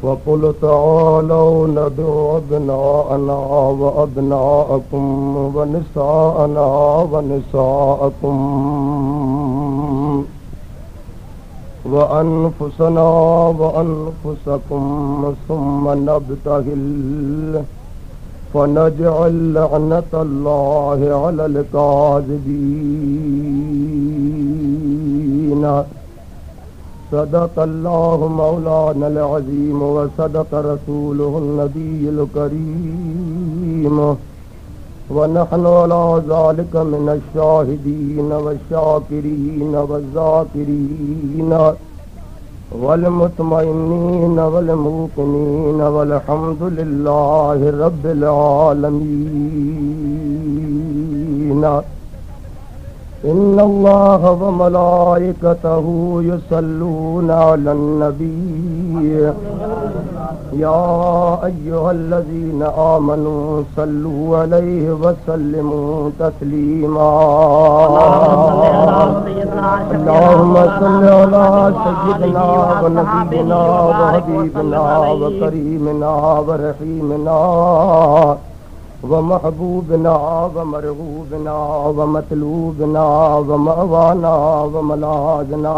वक़ुल तआलौ नदउ अब्नाअना व अब्नाअकुम व निसाअना व निसाअकुम व अनफुसना व अनफुसकुम सुम्मा नब्तहिल फनजअल लअनतल्लाहि अलल काज़िबीन। सदक़ल्लाहु मौलानल अज़ीम व सदक़ रसूलुहुन नबियुल करीम व नहनु अला ज़ालिका मिनश शाहिदीन व शाकिरीन व ज़ाकिरीन वल मुतमइन्नीन वल मूक़िनीन वल्हम्दुलिल्लाहि रब्बिल आलमीन। इन्नल्लाह व मलाइकतहु युसल्लूना अलन नबी या अय्युहल्लज़ीना आमनू सल्लू अलैहि व सल्लिमू तस्लीमा। अल्लाहुम्मा सल्लि अला सय्यिदिना व नबीना व हबीबिना व करीमिना व रहीमिना व महबूबना व मरगूबना व मतलूबना व मवाना व मलाजना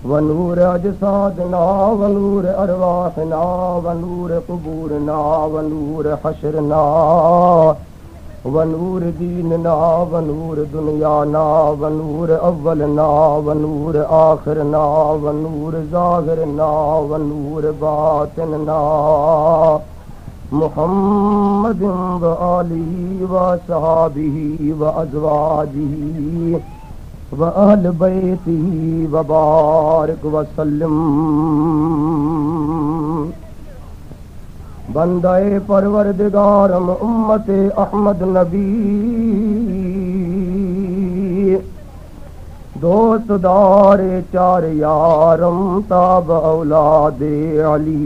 व नूर अजसादना व नूर अरवाहना व नूर कुबूरना व नूर हशरना व नूर दीनना व नूर दुनियाना व नूर अव्वलना व नूर आखिरना व नूर ज़ाहिरना व नूर बातिनना मुहम्मदिन व आलिहि व सहाबिहि व अज़वाजिहि व अहल बैतिहि व बारिक व सल्लिम। बंदाए परवरदिगारम उम्मते अहमद नबी दोस्त दारे चार यारम ताब औलादे अली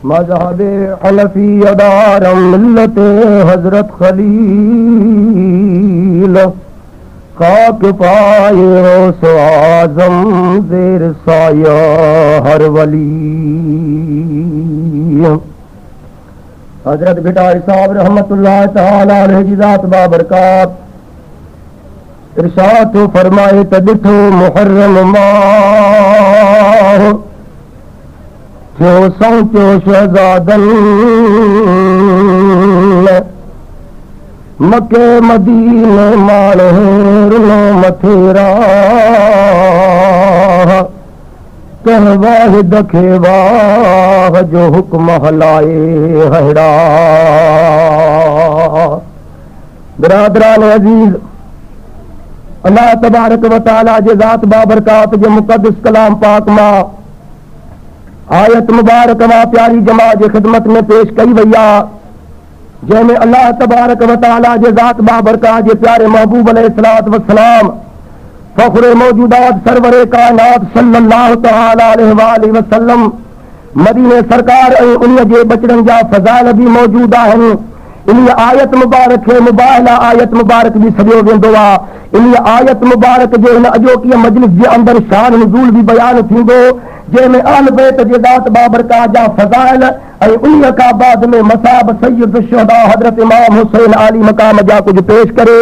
मज़हबे हनफी अदारम मिल्लते हजरत खलील खाक पाए गौस आज़म ज़ेर साया हर वली। हजरत भिटारी साहब रहमतुल्लाह तआला अलैहि जी ज़ात बाबरकात इरशाद फरमाए त ॾिठो मुहर्रम माह थियो सौचो शहज़ादन मके मदीने माण्हू मथेरा कह वाहिद खे वाह जो हुक्म हलाए हड़ा। बिरादरान अज़ीज़, अल्लाह तबारक व तआला जे ज़ात बाबरकात जे मुक़द्दस कलाम पाक मां आयत मुबारक व प्यारी जमात जे ख़िदमत में पेश कई वई आहे, जंहिंमें अल्लाह तबारक व तआला जे ज़ात बाबरकात जे प्यारे महबूब अलैहिस्सलातु वस्सलाम फ़ख्रे मौजूदात सरवरे कायनात सल्लल्लाहु तआला अलैहि वसल्लम मदीने सरकार ऐं उन्हीअ जे बचड़नि जा फ़ज़ाइल बि मौजूद आहिनि। इन आयत मुबारक खे मुबाहिला आयत मुबारक बि सॾियो वेंदो आहे। इन आयत मुबारक जे हिन अॼोकी मजलिस जे अंदरि शान नुज़ूल बि बयान थींदो, जंहिंमें अहल बैत जे ज़ात बाबरकात जा फ़ज़ाइल ऐं उन्हीअ खां बाद में मसाब सय्यद शुहदा हज़रत इमाम हुसैन आली मक़ाम जा कुझु पेश करे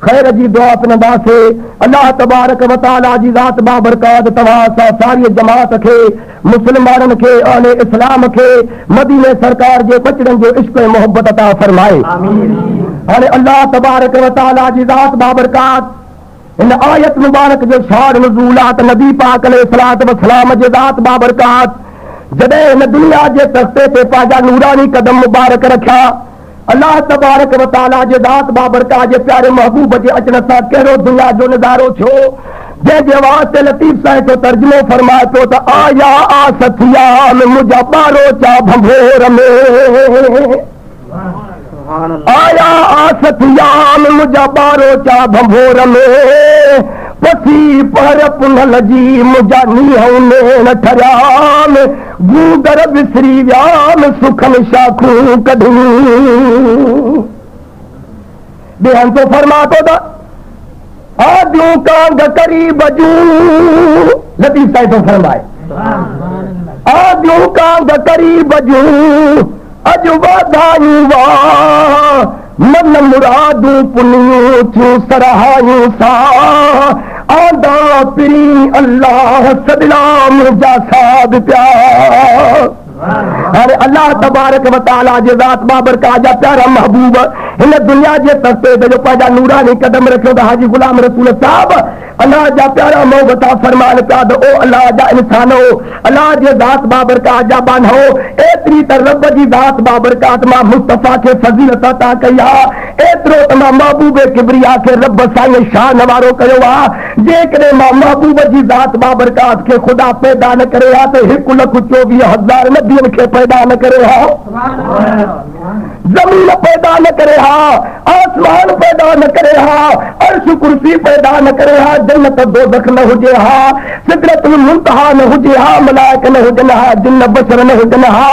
ख़ैर जी दुआ पिनंदासीं। अल्लाह तबारक व तआला जी ज़ात बाबरकात तव्हां सां सारी जमात खे, मुस्लमाननि खे, अहले इस्लाम खे मदीने सरकार जे बचड़नि जो इश्क़ ऐं मोहब्बत अता फरमाए। हाणे अल्लाह तबारक व तआला जी ज़ात बाबरकात इन आयत मुबारक जो शान नुज़ूल आहे त नबी पाक अलैहिस्सलातु वस्सलाम जे ज़ात बाबरकात जॾहिं हिन दुनिया जे तख़्ते ते पंहिंजा नूरानी कदम मुबारक रखिया, अल्लाह तबारक व तआला जे ज़ात बाबरकात जे प्यारे महबूब जे अचण सां कहिड़ो दुनिया जो नज़ारो थियो, जंहिंजे वास्ते लतीफ़ साहिब जो तर्जुमो फरमाए पियो त आया आसथिया में मुंहिंजा ॿारो चा भंभोर में, आया आसथिया में मुंहिंजा ॿारो चा भंभोर में पसी पर पुनल जी मुंहिंजा नीहं में ठरिया में गूगर विसरी विया में सुखन शाखूं कढूं। बेहन तो फरमा तो दा आदियों का करी बजू लतीफ साहिब तो फरमाए आदियों का करी बजू अज वाधायू वाह मन मुरादू पुनियो थू सराहायू सा आदा पिरी अल्लाह सदलाम जा साद प्यार। अरे अल्लाह तबारक व तआला जे ज़ात बाबर का जा प्यारा महबूब इन दुनिया जे तस्ते जो पैदा नूरानी कदम रखो तो हाजी गुलाम रसूल साहब अल्लाह जा प्यारा मोहब्बता फरमान का दो ओ अल्लाह जा इंसान हो अल्लाह जे ज़ात बाबर का जा बान हो एतरी त रब जी ज़ात बाबर का मा मुस्तफा के फजीलत अता कया एतरो तमा महबूब किबरिया के रब साईं शान वारो कयो आ जे करे महबूब जी ज़ात बाबर का के खुदा पैदा न करे आ तो 1,24,000 नबियन के पैदा न करे हा जमीन पैदा न करे हा आसमान पैदा न करे हा अर्श कुर्सी पैदा न करे हा जन्नत दोज़ख न हुजे हा सिदरतुल मुंतहा न हुजे हा मलाइक न हुजन हा जिन्न बशर न हुजन हा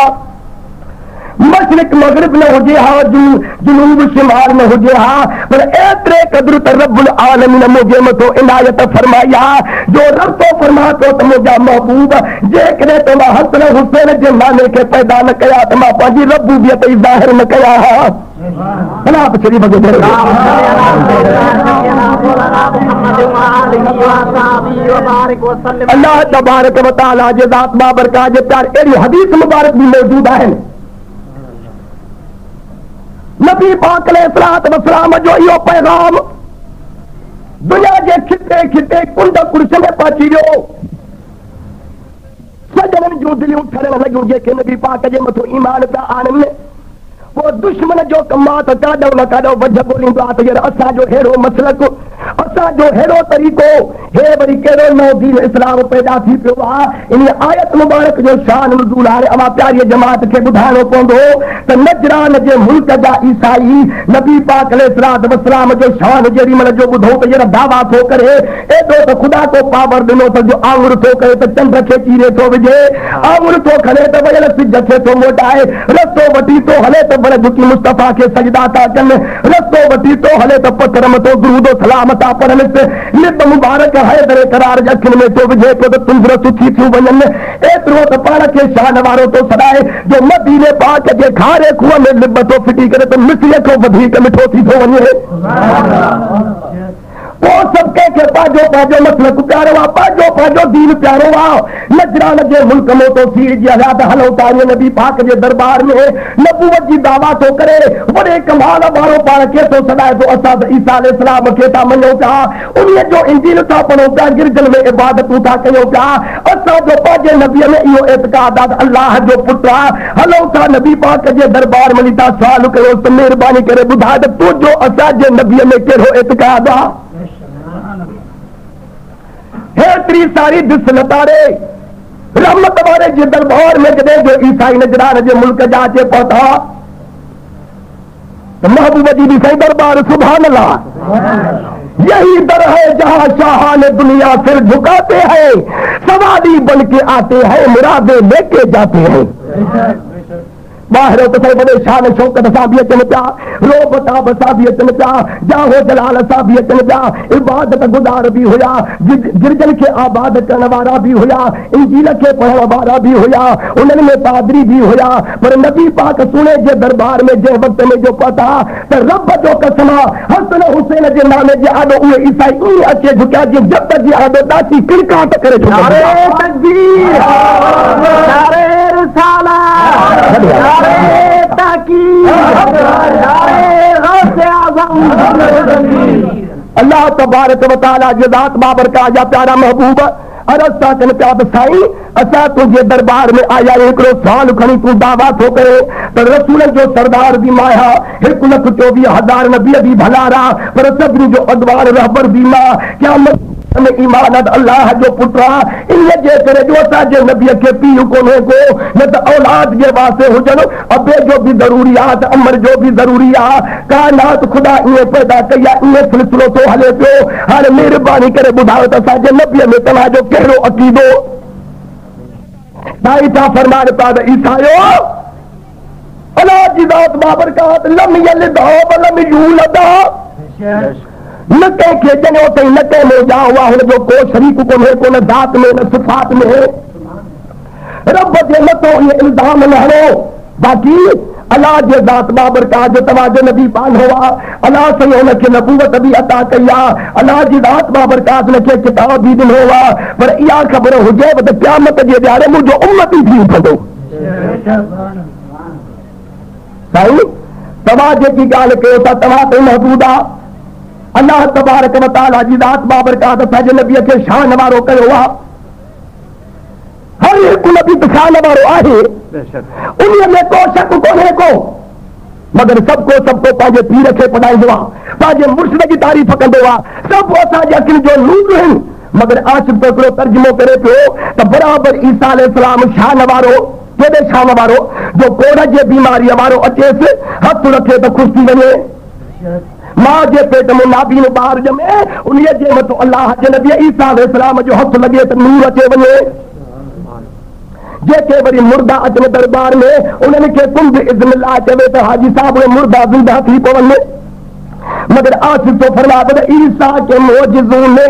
मशरिक मगरिब न हुजे हा जुनूब शिमाल न हुजे हा पर एतरे कदर त रब्बुल आलमीन मुझे मथो इनायत फरमाया जो रब तो फरमा तो मुझा महबूब जे करे तो हसन हुसैन जे नाने के पैदा न कया तो मां पंहिंजी रबूबियत ज़ाहिर न कया हा आप शरीफ अल्लाह तबारक व तआला जे ज़ात बाबरकात जे प्यार अहिड़ी हदीस मुबारक भी मौजूद आहिनि नबी पाक अलैहिस्सलात वस्सलाम जो इहो पैगाम दुनिया जे खिते खिते कुंड कुर्स में पहुची वियो सजननि जूं दिलियूं ठरण लॻियूं जेके नबी पाक जे मथो ईमान पिया आणनि वो दुश्मन जो कमा तो काॾो न काॾो वझ ॻोल्हींदो आहे त यार असांजो अहिड़ो मसलक असांजो अहिड़ो तरीक़ो हे वरी कहिड़ो नओं दीन इस्लाम पैदा थी पियो आहे इन आयत मुबारक जो शान नुज़ूल हाणे अवां प्यारी जमात खे ॿुधाइणो पवंदो त नजरान जे मुल्क जा ईसाई नबी पाक अलैहिस्सलात वस्सलाम जो शान जेॾी महिल जो ॿुधो त हींअर दावा थो करे एॾो त ख़ुदा को पावर ॾिनो त जो आङुर थो करे त चंड खे चीरे थो विझे आङुर थो खणे त वयल सिज खे थो मोटाए रस्तो वठी थो हले त बड़े दुखी मुस्तफा के सजदा था कन रस्तो वठी तो हले तो पत्थर में तो दुरूद सलाम था पढ़न लिब मुबारक है दरे करार अखिन में तो विझे तो तुंदरत थी थियूं वञनि एतिरो त पाण खे शान वारो तो सदाए जो मदीने पाक जे खारे खूह में लिब तो फिटी करे तो मिसरीअ खां वधीक मिठो थी थो वञे वो सब के पाजो पाजो मसलक प्यारो आ पाजो पाजो दीन प्यारो आ नजरान जे मुल्क में तो सीर जी हलात हलो तारी नबी पाक जे दरबार में नबूवत जी दावा तो करे बड़े कमाल वारो पाण के तो सदाए तो असा ईसा अलैहिस्सलाम के ता मनो का उन जो इंजील था पढ़ो पिया गिरजल में इबादतूं था कयो पिया असा जो पाजे नबी में इहो एतकाद आहे अल्लाह जो पुत्र हलो था नबी पाक जे दरबार में ता सवाल कयो त मेहरबानी करे ॿुधाए त तू जो असा जे नबी में कहिड़ो एतकाद आहे हेतरी सारी दिस लतारे रहमत वारे जे दरबार में जॾहिं जो ईसाई नजरान जे मुल्क जा अचे पहुता तो महबूब जी भी सही दरबार सुभान अल्लाह यही दर है जहां शाहान दुनिया सिर झुकाते हैं सवारी बन के आते हैं मुरादे लेके जाते हैं बाहर तो सही बड़े शान शौकत सां बि अचनि पिया रोब ताब सां बि अचनि पिया जाहो जलाल सां बि अचनि पिया इबादत गुज़ार बि हुया गिरजन खे आबाद करण वारा बि हुया इंजील खे पढ़ण वारा बि हुया उन्हनि में पादरी बि हुया पर नबी पाक सुने जे दरबार में जंहिं वक़्त में जो पता त रब जो कसम हसन हुसैन जे नाले जे आॾो उहे ईसाई ईअं अचे झुकिया जीअं जब जी आॾो ॾाची किरकाट करे अल्लाह तबारक व तआला जे ज़ात बाबरकात जा प्यारा महबूब अरज़ था कनि पिया त साईं असां तुंहिंजे दरबार में आया हिकिड़ो सवाल खणी तूं दावा थो करे त रसूल जो सरदार बि माया 1,24,000 नबी बि भलारा पर सभिनी जो अॻवान रहबर बि मां क़यामत ईमान अल्लाह जो पुत्र इन जे करे जो असांजे नबीअ खे पीउ कोन्हे को न त औलाद जे वास्ते हुजनि अबे जो बि ज़रूरी आहे त अमर जो बि ज़रूरी आहे काइनात ख़ुदा ईअं पैदा कई आहे ईअं सिलसिलो थो हले पियो हाणे महिरबानी करे ॿुधायो त असांजे नबीअ में तव्हांजो कहिड़ो अक़ीदो साईं था फरमान पिया त ईसायो अल्लाह जी ज़ात बाबरकात लम यलिद व लम यूलद न कंहिंखे ॼणियो अथई न कंहिं में जा हुआ हुनजो को शरीक कोन्हे को न ज़ात में न सिफ़ात में रब जे मथां इहे इल्ज़ाम न हणो बाक़ी अलाह जे ज़ात बाबरकात जो तव्हांजो नबी पान हुआ अलाह साईं हुनखे नबूवत बि अता कई आहे अलाह जी ज़ात बाबरकात हुनखे किताब बि ॾिनो आहे पर इहा ख़बर हुजेव त क़यामत जे ॾियारे मुंहिंजो उम्मती थी उथंदो साईं तव्हां जेकी ॻाल्हि कयो था तव्हां ते महदूद आहे अलाह तबारक व तआला जी ज़ात बाबरकात असांजे नबीअ खे शान वारो कयो आहे हर हिकु नबी त शान वारो आहे उन्हीअ में को शक कोन्हे को मगर सबको पंहिंजे पीर खे पढ़ाईंदो आहे पंहिंजे मुर्शिद जी तारीफ़ कंदो आहे सभु असांजे अखियुनि जो नूर आहिनि मगर आशिक़ त हिकिड़ो तर्जुमो करे पियो त बराबरि ईसा अलैहिस्सलाम शान वारो केॾे शान वारो जो कोड़ जे बीमारीअ वारो अचेसि हथ रखे त ख़ुशि थी वञे मां जे पेट में नाबीन ॿार ॼमे उन जे मथां अलाह जे नबी ईसा अलैहिस्सलाम जो हथ लॻे त नूर अचे वञे जेके वरी मुर्दा अचनि दरबार में उन्हनि खे कुंभ इज़्निल्लाह चवे त हाजी साहब उहे मुर्दा ज़िंदा थी पवनि मगर आसिफ तो फरमाता है ईसा के मोजज़ों ने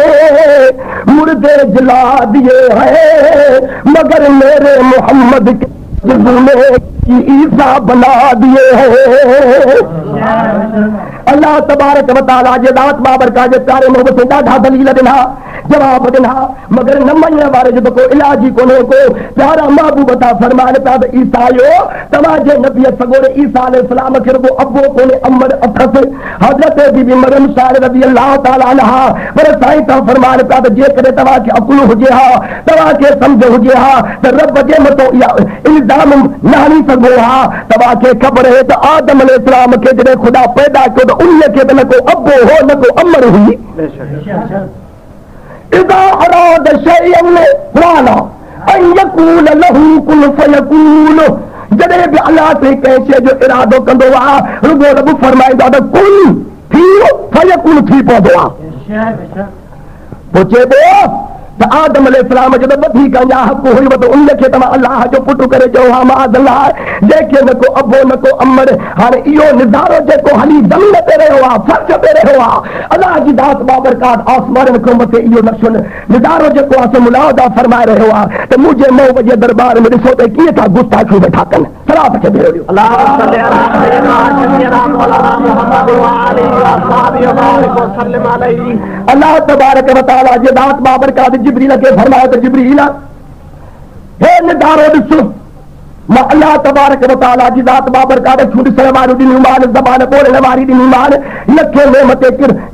मुर्दे जला दिए हैं मगर मेरे मोहम्मद के मोजज़ों ने ईसा बना दिए हैं अल्लाह तबारक व तआला जे ज़ात बाबरकात जे प्यारे मोहब्बत ॾाढा दलील ॾिना जवाब ॾिना मगर न मञण वारे जो को इलाज ई कोन्हे को प्यारा महबूब था फरमाइनि पिया त ईसा आयो तव्हांजे नबीअ सगोरे ईसा अलैहिस्सलाम खे रुॻो अबो कोन्हे अमर अथसि हज़रत बीबी मरियम साहिब रज़ी अल्लाह ताला अन्हा पर साईं था फरमाइनि पिया त जेकॾहिं तव्हांखे अक़ुल हुजे हा तव्हांखे सम्झ हुजे हा त रब जे मथां इहा इल्ज़ाम न हणी सघो हा तव्हांखे ख़बर आहे त आदम अलैहिस्सलाम खे जॾहिं ख़ुदा पैदा कयो त उन्हीअ खे त न को अबो हो न को अमर हुई इज़ा अराद शैअन काना अन यकून लहू कुन फयकून जॾहिं बि अलाह साईं कंहिं शइ जो इरादो कंदो आहे रुॻो रब फरमाईंदो आहे त कुन थी फयकून थी पवंदो आहे पोइ चइबो त आदम अलैहिस्सलाम जो त वधीक अञा हक़ हुई त उनखे तव्हां अलाह जो पुटु करे चयो हा माअज़ल्लाह जंहिंखे न को अबो न को अमर हाणे इहो निज़ारो जेको हली ज़मीन ते रहियो आहे फर्श ते रहियो आहे अलाह जी ज़ात बाबरकात आसमाननि खां मथे इहो नक्शो निज़ारो जेको आहे सो मुलाहदा फरमाए रहियो आहे त मुंहिंजे मौब जे दरबार में ॾिसो त कीअं था गुस्ताखियूं वेठा कनि सलात खे भेरो ॾियो अलाह तबारक व तआला जे ज़ात बाबरकात जिब्रील खे फरमायो त जिब्रील हे निज़ारो ॾिस मां अल्लाह तबारक व तआला जी ज़ात बाबरकात खे ॾिसण वारियूं ॾिनियूं मान ज़बान ॿोलण वारी ॾिनियूं मान लखे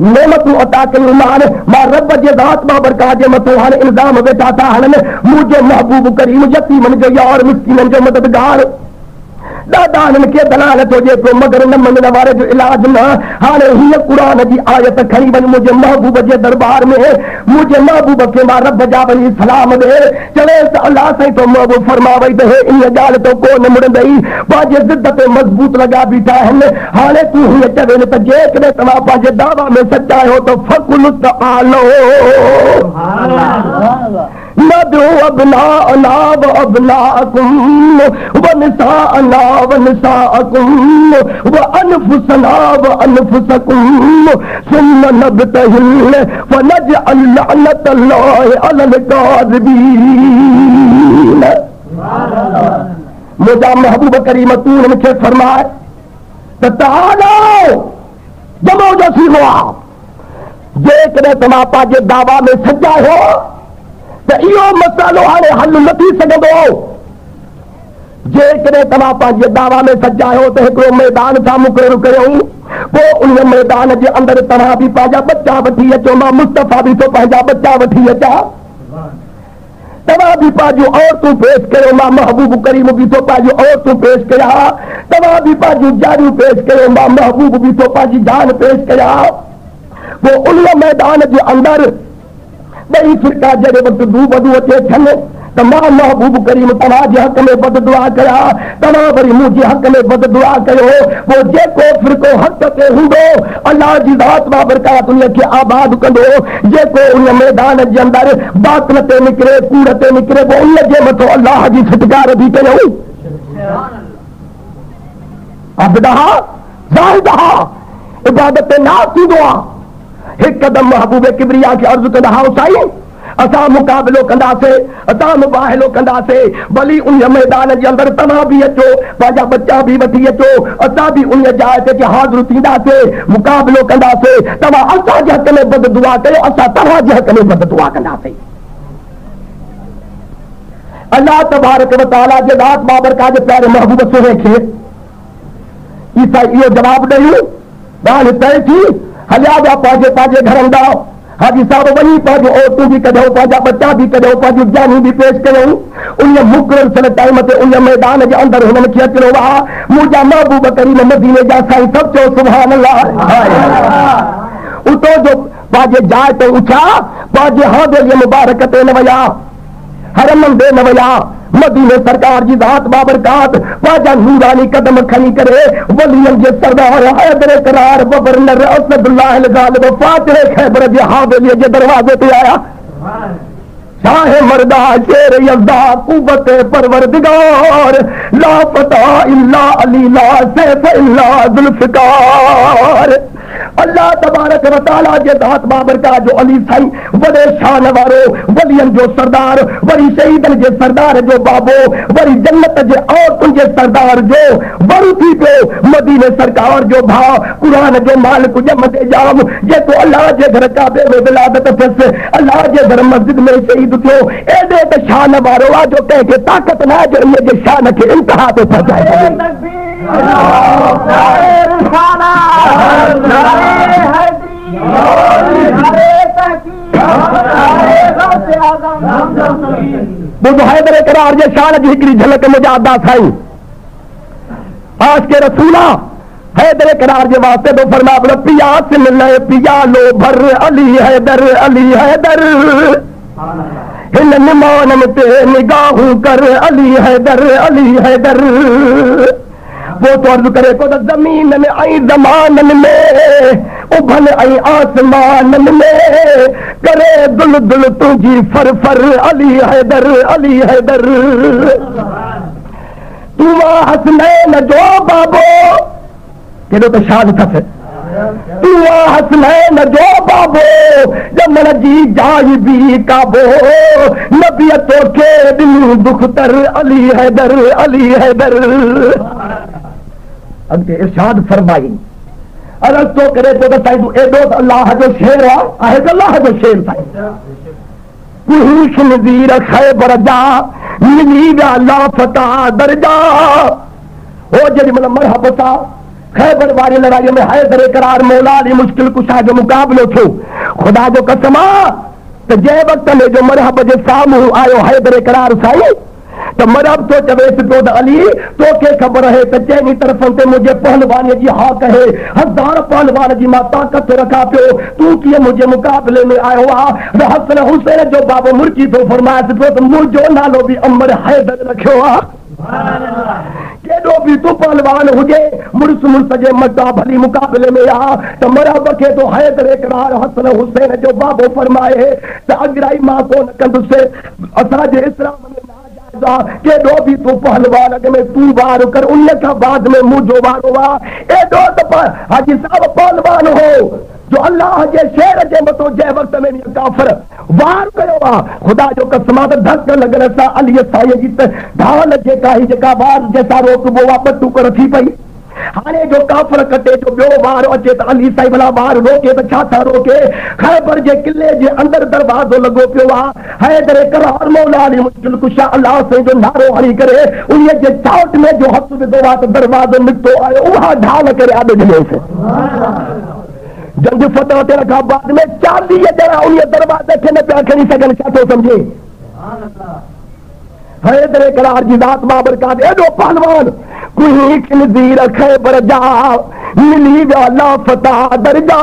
नेमतूं अता कयूं मान मां रब जे ज़ात बाबरकात जे मथां हाणे इल्ज़ाम वेठा था हणनि मुंहिंजो महबूब करीम यतीमनि जो यार मिस्कीननि जो मददगार ॾाढा हिननि खे दलाल थो जेको मगर न मञण वारे जो इलाज न हाणे हीअ क़ुरान जी आयत खणी वञ मुंहिंजे महबूब जे दरबार में मुंहिंजे महबूब खे मां रब जा वञी सलाम ॾे चवे त अलाह साईं तो महबूब फरमावई त हे इन ॻाल्हि तो कोन मुड़ंदई पंहिंजे ज़िद ते मज़बूत लॻा बीठा आहिनि हाणे तूं हीअ चवे त जेकॾहिं तव्हां पंहिंजे दावा में सचा आहियो त फकुल तआलो नदू अबनाअना व अबनाअकुम व निसाअना व निसाअकुम व अनफुसना व अनफुसकुम सुम्मा नबतहिल फनजअल लअनतल्लाहि अलल काज़िबीन मुंहिंजा महबूब करीम तूं हिननि खे फरमाए त तआलो जमो जो सीगो आहे जेकॾहिं तव्हां पंहिंजे दावा में सचा आहियो त इहो मसालो हाणे हल न थी सघंदो जेकॾहिं तव्हां पंहिंजे दावा में सचा आहियो त हिकिड़ो मैदान सां मुक़ररु कयूं पोइ उन मैदान जे अंदरि तव्हां बि पंहिंजा बच्चा वठी अचो मां मुस्तफ़ा बि थो पंहिंजा बच्चा वठी अचां तव्हां बि पंहिंजूं औरतूं पेश कयो मां महबूब करीम बि थो पंहिंजूं औरतूं पेश कयां तव्हां बि पंहिंजूं जारियूं पेश कयो मां महबूब बि थो पंहिंजी जान पेश कयां पोइ उन मैदान जे अंदरि ॿई फिरका जॾहिं वक़्तु दू बदू अचे थियनि त मां महबूब करीम तव्हांजे हक़ में बद दुआ कयां तव्हां वरी मुंहिंजे हक़ में बद दुआ कयो पोइ जेको फिरको हक़ ते हूंदो अलाह जी ज़ात बाबरकात उन खे आबाद कंदो जेको उन मैदान जे अंदरि बातिल ते निकिरे कूड़ ते निकिरे पोइ उन जे मथां अलाह जी फिटकार बि कयूं अबदहा ज़ाहिदहा इबादत ना थींदो आहे। एक कदम महबूब किबरिया खे अर्ज़ कंदा हा साईं असां मुक़ाबिलो कंदासीं, असां मुबाहिलो कंदासीं, भली उन मैदान जे अंदरि तव्हां बि अचो, पंहिंजा बच्चा बि वठी अचो, असां बि उन जाइ ते हाज़िर थींदासीं, मुक़ाबिलो कंदासीं। तव्हां असांजे हक़ में बद दुआ कयो, असां तव्हांजे हक़ में बद दुआ कंदासीं। अल्लाह तबारक व तआला जे ज़ात बाबरकात जे प्यारे महबूब सुहे खे ईसा इहो जवाब ॾेई ॻाल्हि तइ थी। हलिया विया पंहिंजे पंहिंजे घरनि ॾांहुं। हाजी साहब वञी पंहिंजो औरतूं बि कढियो, पंहिंजा बच्चा बि कढियो, पंहिंजूं जानियूं बि पेश कयूं। उन मुक़रर थियल टाइम ते उन मैदान जे अंदरि हुननि खे अचिणो आहे। मुंहिंजा महबूब करीम मदीने जा साईं सभु चओ सुभान अल्लाह। उतो जो पंहिंजे जाइ ते उथिया, पंहिंजे हवेलीअ मुबारक ते न विया, हरमनि ते न विया, मदीने सरकार जी ज़ात बाबरकात पंहिंजा नूरानी कदम खणी करे वलियनि जे सरदार हैदर करार गवर्नर असदुल्लाह गालिब फातिह खैबर जे हवेलीअ जे दरवाज़े ते आया। शाहे मर्दा शेर यज़्दा कुव्वत परवरदिगार ला फता इल्ला अली ला सैफ इल्ला ज़ुल्फ़िकार। अल्लाह तबारक व तआला जे ज़ात बाबरकात जो अली साईं वॾे शान वारो, वलियनि जो सरदार, वरी शहीदनि जे सरदार जो बाबो, वरी जन्नत जे औरतुनि जे सरदार जो वरू थी पियो मदीने सरकार जो भाउ, क़ुरान जो मालिक ॼम ते ॼाम, जेको अल्लाह जे घर काबे में विलादत थियसि, अल्लाह जे घर मस्जिद में शहीद थियो। एॾे त शान वारो आहे जो कंहिंखे ताक़त न आहे जो इन जे शान खे इंतिहा ते पहुचाए। ॿुधो हैदर करार जे शान जी हिकिड़ी झलक मुंहिंजा अदा साईं आशिक़ रसूल हैदर करार जे वास्ते तो फरमाया पिया सिन लय पिया लो भर अली हैदर अली हैदर हिन निमाननि ते निगाहूं कर अली हैदर अली हैदर। वो तो अर्ज़ करे को त ज़मीननि ऐं ज़माननि में उभन ऐं आसमाननि में करे दुल दुल तुंहिंजी फर फर अली हैदर अली हैदर। तूं हसनैन जो बाबो केॾो त शान अथसि। तूं हसनैन जो बाबो ॼमण जी जाइ बि काबो नबीअ तोखे ॾिनी दुख्तर अली हैदर अली हैदर। अॻिते इरशाद फरमाई अर्ज़ तो करे तो त साईं तूं एॾो त अल्लाह जो शेर आहे त अल्लाह जो शेर साईं। कुहीश नज़ीर खैबर जा मिली विया लाफता दर्जा। हो जेॾी महिल मरहब सां खैबर वारी लड़ाईअ में हैदर करार मौला अली मुश्किल कुशा जो मुक़ाबिलो थियो। ख़ुदा जो कसम आहे त जंहिं वक़्त में जो मरहब जे साम्हूं आयो हैदर करार साईं त मरहब तो चवेसि पियो त अली तोखे ख़बर आहे त चइनी तरफ़नि ते मुंहिंजे पहलवानीअ जी हाक आहे, हज़ार पहलवान जी मां ताक़त रखां पियो, तूं कीअं मुंहिंजे मुक़ाबले में आयो आहे। हसन हुसैन जो बाबो मुर्की थो फरमाइसि पियो त मुंहिंजो नालो बि अमर हैदर रखियो आहे। केॾो बि तूं पहलवान हुजे मुड़ुस मुड़ुस जे मटा भली मुक़ाबले में आ त मरहब खे तो हैदर करार हसन हुसैन जो बाबो फरमाए त अॻिराई मां कोन कंदुसि। असांजे इस्लाम में केॾो बि तूं पहलवान अॻ में तूं वार कर, उन खां बाद में मुंहिंजो वारो आहे। एॾो त हाजी साहब पहलवान हो जो अल्लाह जे शेर जे मथां जंहिं वक़्त में काफ़िर वार कयो आहे। ख़ुदा जो कसम आहे त धक लॻण सां अलीअ साईं जी त ढाल जेका ही जेका वार जंहिंसां रोकबो आहे ॿ टुकर थी पई। हाणे जो काफ़िर कटे जो ॿियो वार अचे त अली साईं भला वार रोके त छा था रोके। खैबर जे किले जे अंदरि दरवाज़ो लॻो पियो आहे। हैदर करार मौला अली मुश्किल कुशा अल्लाह साईं जो नारो हणी करे उन जे चावट में जो हथ विधो आहे त दरवाज़ो निकितो आयो, उहा ढाल करे आॾे ॾिनोसि। जंग फतह थियण खां बाद में 40 ॼणा उन दरवाज़े खे न पिया खणी सघनि। छा थो सम्झे हैदर करार जी ज़ात बाबरकात एॾो पहलवान कुहीश नज़ीर खैबर जा मिली विया लाफता दर्जा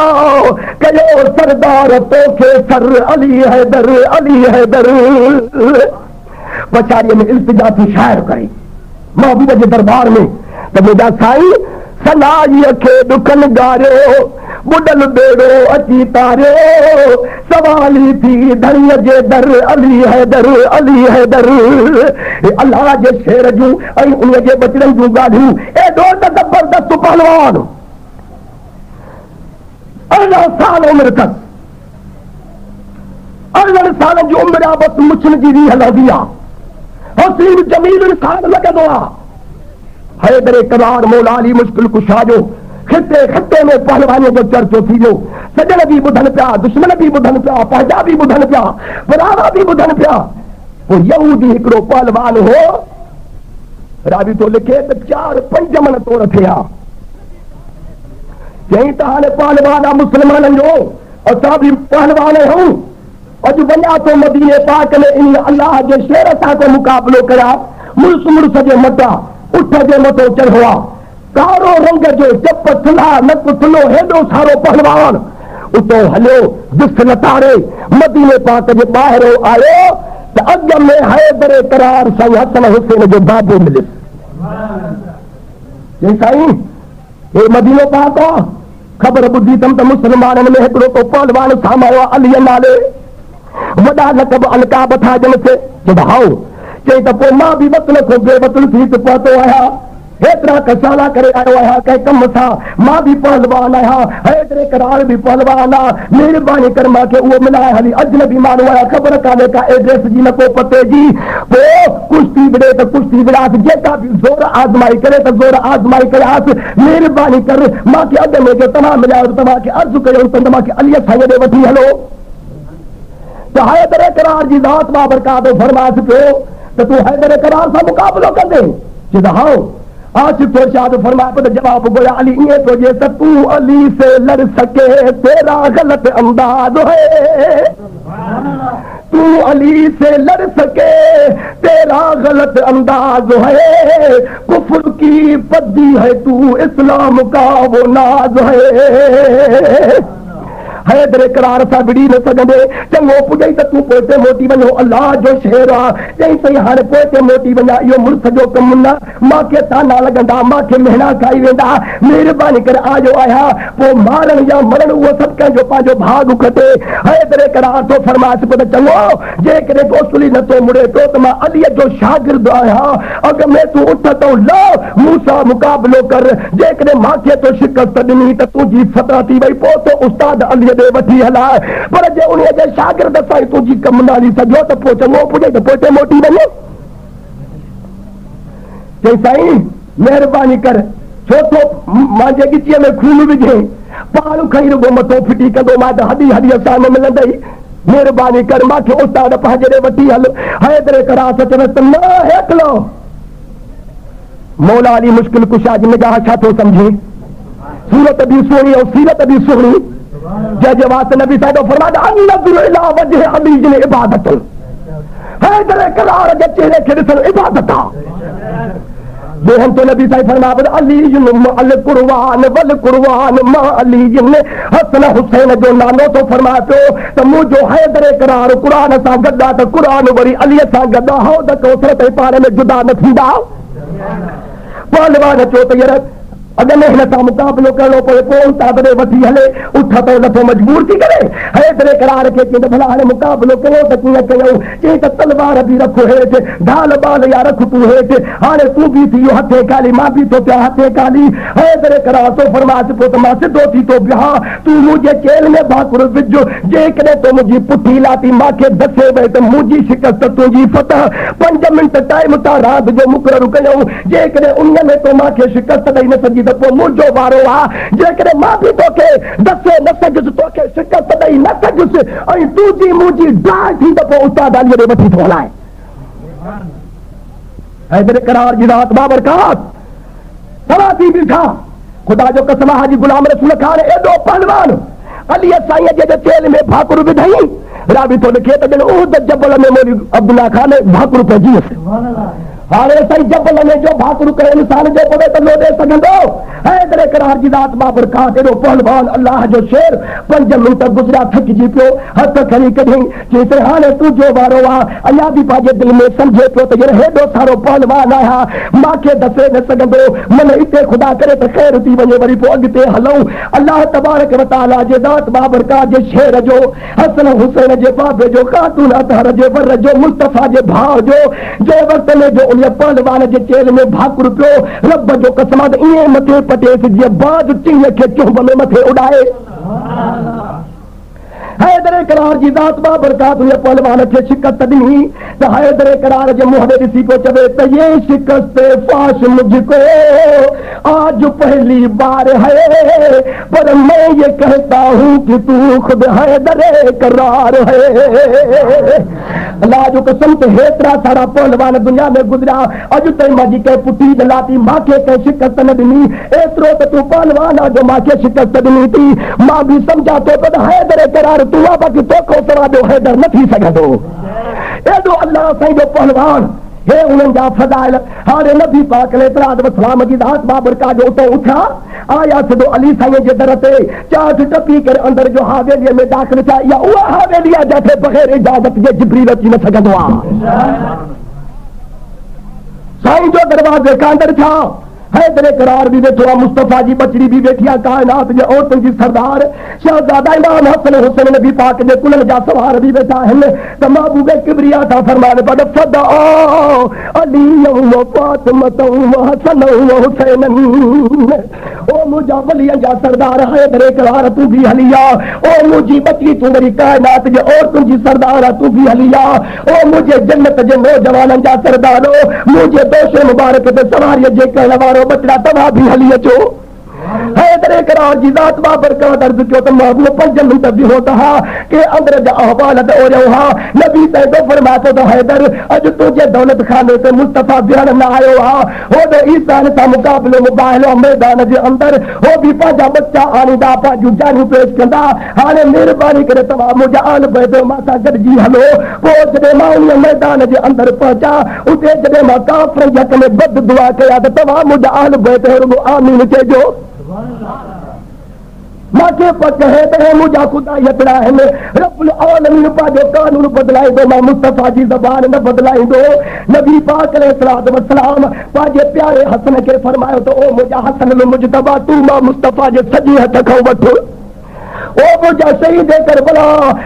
कयो सरदार तोखे सर अली हैदर अली हैदर। पछाड़ीअ में इल्तिजा थी शायर करे महबूब जे दरबार में त मुंहिंजा साईं सनाईअ खे ॾुखनि ॻारियो बुॾल बेड़ो अची तारियो सवाली थी धणीअ जे दर अली हैदर अली हैदर। अल्लाह जे शेर जूं ऐं उन जे बचड़नि जूं ॻाल्हियूं एॾो त ज़बरदस्त पहलवान 18 साल उम्र तक 18 साल जी उम्र आहे बसि मुछन जी रीह हलंदी आहे हसीन जमील इंसान लॻंदो आहे हैदर करार मौला अली मुश्किल कुशा जो खिते खिते में पहलवानी जो चर्चो थी वियो सजण बि ॿुधनि पिया दुश्मन बि ॿुधनि पिया पंहिंजा बि ॿुधनि पिया बराबा बि ॿुधनि पिया पोइ यहूदी हिकिड़ो पहलवान हो रावी थो लिखे त 4-5 मन तोड़ थिया चई त हाणे पहलवान आहे मुस्लमाननि जो असां बि पहलवान आहियूं अॼु वञा थो मदीने पाक में इन अलाह जे शेर सां को मुक़ाबिलो कया मुड़ुस जे मथां उठ जे मथो चढ़ो आहे कारो रंग जो चप थुला नक थुलो हेॾो सारो पहलवान उतो हलियो दिस लतारे मदीने पाक जे ॿाहिरो आयो त अॻ में हैदर करार साईं हसन हुसैन जो बाबू मिलियुसि चई साईं हे मदीनो पाक आहे ख़बर ॿुधी अथमि त मुस्लमाननि में हिकिड़ो को पहलवान साम्हूं आयो आहे अलीअ नाले वॾा लक़ब अलकाब था ॼण से चइबो हाओ चई त पोइ मां बि वतन खां बेवतन थी पहुतो आहियां हेतिरा कसाला करे आयो आहियां कंहिं कम सां मां बि पहलवान आहियां हैदर करार बि पहलवान आहे महिरबानी कर मूंखे उहो मिलाए हली अजनबी माण्हू आहियां ख़बर कान्हे का एड्रेस जी न को पते जी पोइ कुश्ती विड़े त कुश्ती विड़ासि जेका बि ज़ोर आज़माई करे त ज़ोर आज़माई कयासि महिरबानी कर मूंखे अॻ में जो तव्हां मिलिया तव्हांखे अर्ज़ु कयो त मूंखे अलीअ साईं ॾे वठी हलो त हैदर करार जी ज़ात बाबरकात फरमाइश पियो त तूं हैदर करार सां मुक़ाबिलो कंदे चई त हाओ आसिफ तो शाद फरमाया पर जवाब गोया अली ये तो जे तू अली से लड़ सके तेरा गलत अंदाज है तू अली से लड़ सके तेरा गलत अंदाज है कुफ्र की पद्दी है तू इस्लाम का वो नाज है हैदर करार सां विड़ी न सघंदे चङो पुॼई त तूं पोइते मोटी वञो अलाह जो शेर आहे चई सही हाणे पोइते मोटी वञा इहो मुड़ुस जो कमु न मूंखे ताना लॻंदा मूंखे महना खाई वेंदा महिरबानी करे आयो आहियां पोइ मारण या मरण उहो सभु कंहिंजो पंहिंजो भाग खटे हैदर करार थो फरमाइश पियो त चङो जेकॾहिं गोसुली नथो मुड़े पियो त मां अलीअ जो शागिर्द आहियां अॻ में तूं उठ त लह मूं सां मुक़ाबिलो कर जेकॾहिं मूंखे तो शिकस्त ॾिनी त तुंहिंजी फतह थी वई पोइ तो उस्ताद अलीअ वठी हलाए पर जे उन जे शागिर्द सां तुंहिंजी कम न हली सघियो त पोइ चङो पुॼे त पोइ मोटी वञे चई साईं महिरबानी कर छो तो मुंहिंजे गिचीअ में खून विझे पाण खई रुगो मथो फिटी कंदो मां त हॾी हॾीअ सां न मिलंदई महिरबानी कर मूंखे उस्ताद पंहिंजे ॾे वठी हल हैदर करार चवसि त न हेठलो मौला अली मुश्किल कुशा जी निगाह छा थो सम्झे सूरत बि सुहिणी ऐं सीरत बि सुहिणी जंहिंजे वास्ते नबी साहिब फरमाया अन इला वजह अली जिन इबादत हैदर करार जे चेहरे खे ॾिसण इबादत आहे ॿियनि तो नबी साहिब फरमाया अली अल कुर्बान वल कुर्बान मां अली जिन हसन हुसैन जो नालो तो फरमाए पियो त मुंहिंजो हैदर करार क़ुरान सां गॾु आहे त क़ुरान वरी अलीअ सां गॾु आहे हौद कौसर ते पाण में जुदा न थींदा पहलवान चयो त यार अॻ में हिन सां मुक़ाबिलो करिणो पए पोइ उस्ताद ॾे वठी हले उठ त नथो मजबूर थी करे हैदर करार खे चई त भला हाणे मुक़ाबिलो कयो त कीअं कयूं चई त तलवार बि रखो हेठि ढाल बाल या रख तूं हेठि हाणे तूं बि थी वियो हथे काली मां बि थो पिया हथे काली हैदर करार तो फरमाइश पियो त मां सिधो थी थो बिहा तूं मुंहिंजे चेल में भाकुर विझ जेकॾहिं तो मुंहिंजी पुठी लाती मूंखे दसे वई त मुंहिंजी शिकस्त तुंहिंजी फतह 5 मिंट टाइम तां राति जो मुक़ररु कयूं जेकॾहिं उन में तो मूंखे शिकस्त ॾेई न सघी त पोइ मुंहिंजो वारो आहे जेकॾहिं मां बि तोखे दसे न सघुसि तोखे शिकस्त ॾेई न सघुसि ऐं तुंहिंजी मुंहिंजी डाल थी त पोइ उस्ताद अलीअ ॾे वठी थो हलाए हैदर करार जी रात बाबरकात तव्हां थी बीठा ख़ुदा जो कसम हाजी गुलाम रसूल खान एॾो पहलवान अलीअ साईं जे चेल में भाकुर विधई राबी थो लिखे त उहद जबल में मौलवी अब्दुल्ला खान भाकुर पइजी वियुसि हाणे साईं जबल में जो भाकुर करे इंसान जो पवे त लोॾे सघंदो हैदर करार जी रात बाबरकात एॾो पहलवान अलाह जो शेर 5 मिंट गुज़रिया थकिजी पियो हथ खणी कढई चई त हाणे तुंहिंजो वारो आहे अञा बि पंहिंजे दिलि में सम्झे पियो त हेॾो सारो पहलवान आहियां मूंखे दसे न सघंदो मन हिते ख़ुदा करे त ख़ैर थी वञे वरी पोइ अॻिते हलूं अलाह तबारक व तआला जे रात बाबरकात जे शेर जो हसन हुसैन जे बाबे जो ख़ातून अतहर जे वर जो मुस्तफ़ा जे भाउ जो जे वक़्त में जो उन पहलवान जे चेल में भाकुर पियो रब जो कसम ईअं मथे पटेसि जीअं बाज़ टीह खे चुंब में मथे उॾाए हैदर करार जी दात बाबरकात हुए पहलवान थे शिकस्त दी तो हैदर करार जो मुहदे किसी को चवे तो ये शिकस्त फाश मुझको आज पहली बार है, पर मैं ये कहता हूँ कि तू खुद हैदर करार है। अल्लाह जो कसम ते हेतरा सारा पहलवान दुनिया में गुजरा अज तई माजी के पुटी दलाती मां के शिकस्त न दिनी एतरो तो तू पहलवान जो मां के शिकस्त दिनी थी मां भी समझा तो हैदर करार तू बाकी तो को सवा दो हैदर न थी सघंदो एडो अल्लाह साईं जो पहलवान हे उन्हनि जा फज़ाइल हाणे नबी पाक अलैहि सलाम जी दात बाबरका जो उतो उठा आया सिधो अली साईं जे दर ते चाट टपी करे अंदर जो हवेलीअ में दाख़िल थिया या उहा हवेली आहे जिथे बग़ैर इजाज़त जे जिब्रील अची न सघंदो आहे। साईं जो दरवाज़े खां अंदर छा हैदर करार भी वेठो आहे, मुस्तफ़ा जी बचड़ी भी वेठी आहे, कायनात जे औरतुनि जी सरदार शहज़ादा इमाम हसन हुसैन नबी पाक जे कुलनि जा सवार भी वेठा आहिनि त महबूब किबरिया था फरमाइनि पद फदा अली व फातिमत व हसन व हुसैन ओ मुंहिंजा वलियनि जा सरदार हैदर करार तूं भी हली आ, ओ मुंहिंजी बचड़ी तूं वरी कायनात जे औरतुनि जी सरदार तूं भी हली आ, ओ मुंहिंजे जन्नत जे नौजवाननि जा सरदारो मुंहिंजे दोष मुबारक ते सवारीअ जे करण वारो बचड़ा तव्हां भी हली अचो। हैदर करार जी दात बाबरकात अर्ज़ कयो त महबूब 5 मिंट बीहो तहा के अंदर जा अहवाल त ओरियो हा नबी ते तो फरमाए तो हैदर अज तुझे दौलत खाने ते मुस्तफा बिहण न आयो हा हो तो ईसान सा मुकाबलो मुबाहलो मैदान जे अंदर हो भी पंहिंजा बच्चा आणींदा पंहिंजूं जानूं पेश कंदा हाणे महिरबानी करे तव्हां मुंहिंजा आल बैदो मां सां गॾिजी हलो। पोइ जॾहिं मां उन मैदान जे अंदर पहुचा उते जॾहिं मां काफ़िरनि जे हक़ में बद दुआ कया त तव्हां मुंहिंजा आल बैदो रुगो आमीन चइजो। मांखे पक है त मुंहिंजा खुदा यतरा आहिनि रब्बुल आलमीन पंहिंजो कानून बदिलाईंदो मां मुस्तफ़ा जी ज़बान न बदिलाईंदो। नबी पाक अलैहि सलाम पंहिंजे प्यारे हसन खे फरमायो त ओ मुंहिंजा हसन में मुजतबा तूं मां मुस्तफ़ा जे सॼे हथ खां वठ ओ मुंहिंजा शहीद करबला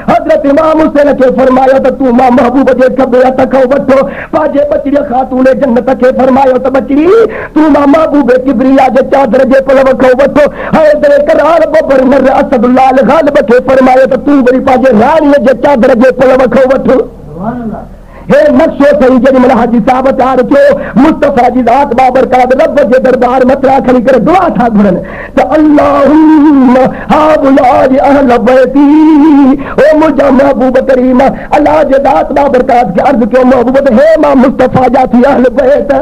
हज़रत इमाम हुसैन खे फरमायो त तूं मां महबूब जे खबे हथ खां वठ पंहिंजे बचड़ीअ ख़ातून जन्नत खे फरमायो त बचड़ी तूं मां महबूब किबरिया जे चादर जे पलव खां वठ हैदर करार बबर नर असदुल्लाह गालिब खे फरमायो त तूं वरी पंहिंजे राणीअ जे चादर जे पलव खां वठ। हे नक्शो सही जेॾी महिल हाजी साहब तयारु थियो मुस्तफ़ा जी दात बाबरकात रब जे दरबार मथां खणी करे दुआ था घुरनि त अल्लाहुम्मा हाउलाए अहल बैती ओ मुंहिंजा महबूब करीम अल्लाह जे दात बाबरकात खे अर्ज़ कयो महबूब हे मां मुस्तफ़ा जा थी अहल बैत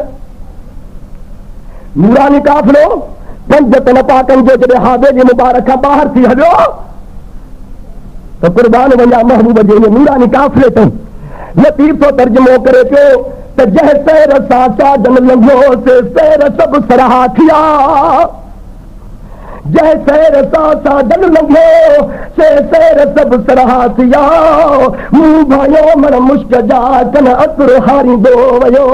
नूरानी काफ़िलो 5 तन पाकनि जो जॾहिं हवेली मुबारक खां ॿाहिरि थी हलियो त क़ुर्बान वञा महबूब जे नूरानी काफ़िले ताईं लतीफ़ तो तर्जुमो करे पियो त जंहिं सैर सां साजन लंघो से सैर सभु सराहा थिया जंहिं सैर सां साजन लंघो से सैर सभु सराहा थिया मूं भायो मन मुश्क जा कन असुर हारींदो वियो।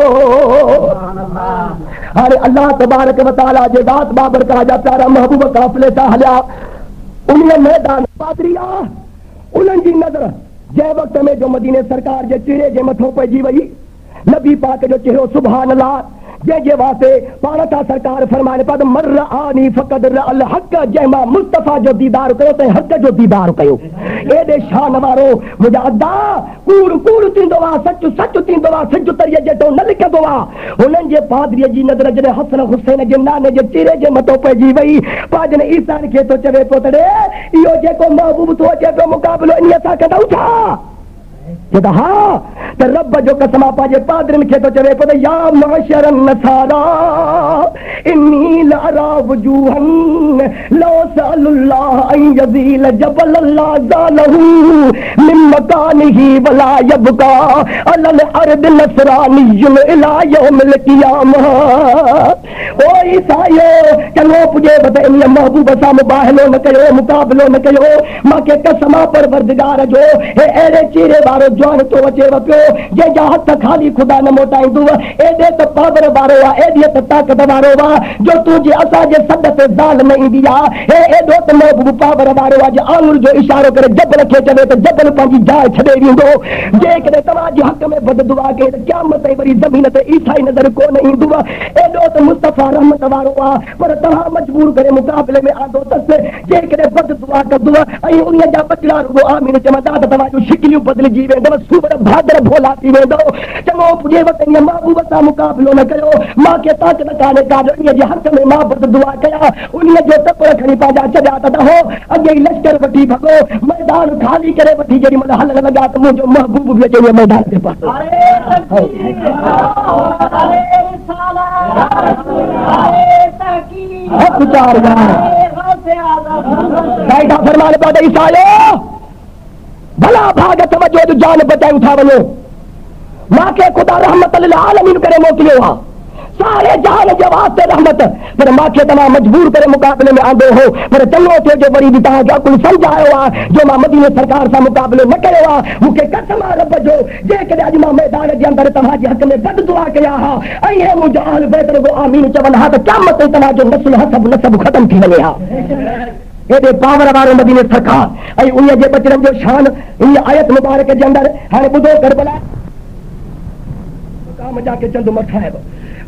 हाणे अल्लाह तबारक व तआला जे दात बाबरकात जा प्यारा महबूब काफ़िले सां हलिया उन मैदान पादरिया उन्हनि जी नज़र जंहिं वक़्त में जो मदीने सरकार जे चेहरे जे मथो पइजी वई नबी पाक जो चेहरो सुभान अल्लाह जंहिंजे वास्ते पाण था सरकार फरमाइनि पद मर आनी फ़क़द रअल हक़ जंहिं मां मुस्तफ़ा जो दीदार कयो त हक़ जो दीदार कयो एॾे शान वारो मुंहिंजा अदा कूड़ कूड़ थींदो आहे सच सच थींदो आहे सिज तरीअ जेतो न लिखंदो आहे। हुननि जे पादरीअ जी नज़र जॾहिं हसन हुसैन जे नाने जे चेहरे जे मथो पइजी वई पाजन ईसान खे तो चवे पियो तॾे इहो जेको महबूब थो अचे पियो मुक़ाबिलो इन सां कंदउ छा चवंदा हा त रब जो कसम पंहिंजे पादरनि खे तो चवे पियो त या माशर नसारा इन्नी लअरा वजूहन लो सअलुल्लाह अन यज़ील जबल अल्लाह ज़ालहू मिन मकानिही वला यबका अलल अर्द नसरानियुन इला यौमिल क़ियामह। ओ ईसाईयो चङो पुॼे त इन महबूब सां मुबाहलो न कयो मुक़ाबिलो न कयो मांखे कसम परवरदिगार जो हे अहिड़े चीरे वारो जवान तो अचे पियो जंहिंजा हथ खाली खुदा न मोटाईंदो एॾे त पावर वारो आहे एॾी त ताक़त वारो आहे जो तुंहिंजे असांजे सॾ ते ज़ाल न ईंदी आहे हे एॾो त महबूब पावर वारो आहे जो आंगुर जो इशारो करे जबल खे चवे त जबल पंहिंजी जाइ छॾे ॾींदो जेकॾहिं तव्हांजे हक़ में बद दुआ कई त क़यामत ताईं वरी ज़मीन ते ईसाई नज़र कोन ईंदो एॾो त मुस्तफ़ा रहमत वारो आहे पर तव्हां मजबूर करे मुक़ाबले में आंदो अथसि जेकॾहिं बद दुआ कंदो ऐं उन जा बचड़ा रुगो आमीन चवंदा त तव्हांजूं शिकिलियूं बदिलजी वेंदव सूबर भादर भोला थी वेंदो चङो पुॼे वक़्तु ईअं महबूब सां मुक़ाबिलो न कयो मूंखे ताक़त कान्हे काॾो इन जे हक़ में मां बद दुआ कया उन जो तपड़ खणी पंहिंजा छॾिया त हो अॻे ई लश्कर वठी भॻो मैदान खाली करे वठी जेॾी महिल हलण लॻा त मुंहिंजो महबूब बि अचे मैदान ते पहुतो फरमान पिया ॾेई सायो भला भाग तवजो जो जान बचायूं था वञो मूंखे ख़ुदा रहमत लिल आलमीन करे मोकिलियो आहे सारे जहान जे वास्ते रहमत पर मूंखे तव्हां मजबूर करे मुक़ाबले में आंदो हो पर चङो थियो जो वरी बि तव्हांखे अकुल सम्झायो आहे जो मां मदीने सरकार सां मुक़ाबलो न कयो आहे मूंखे कसम आहे रब जो जेकॾहिं अॼु मां मैदान जे अंदरि तव्हांजे हक़ में बद दुआ कया हा ऐं हे मुंहिंजो अहल बैत रुगो आमीन चवनि हा त क़यामत ताईं तव्हांजो नस्ल हसब नसब ख़तम थी वञे हा एॾे पावर वारो मदीने सरकार ऐं उन जे बचड़नि जो शान इन आयत मुबारक जे अंदरि हाणे ॿुधो करबला काम जाके चंद मथा है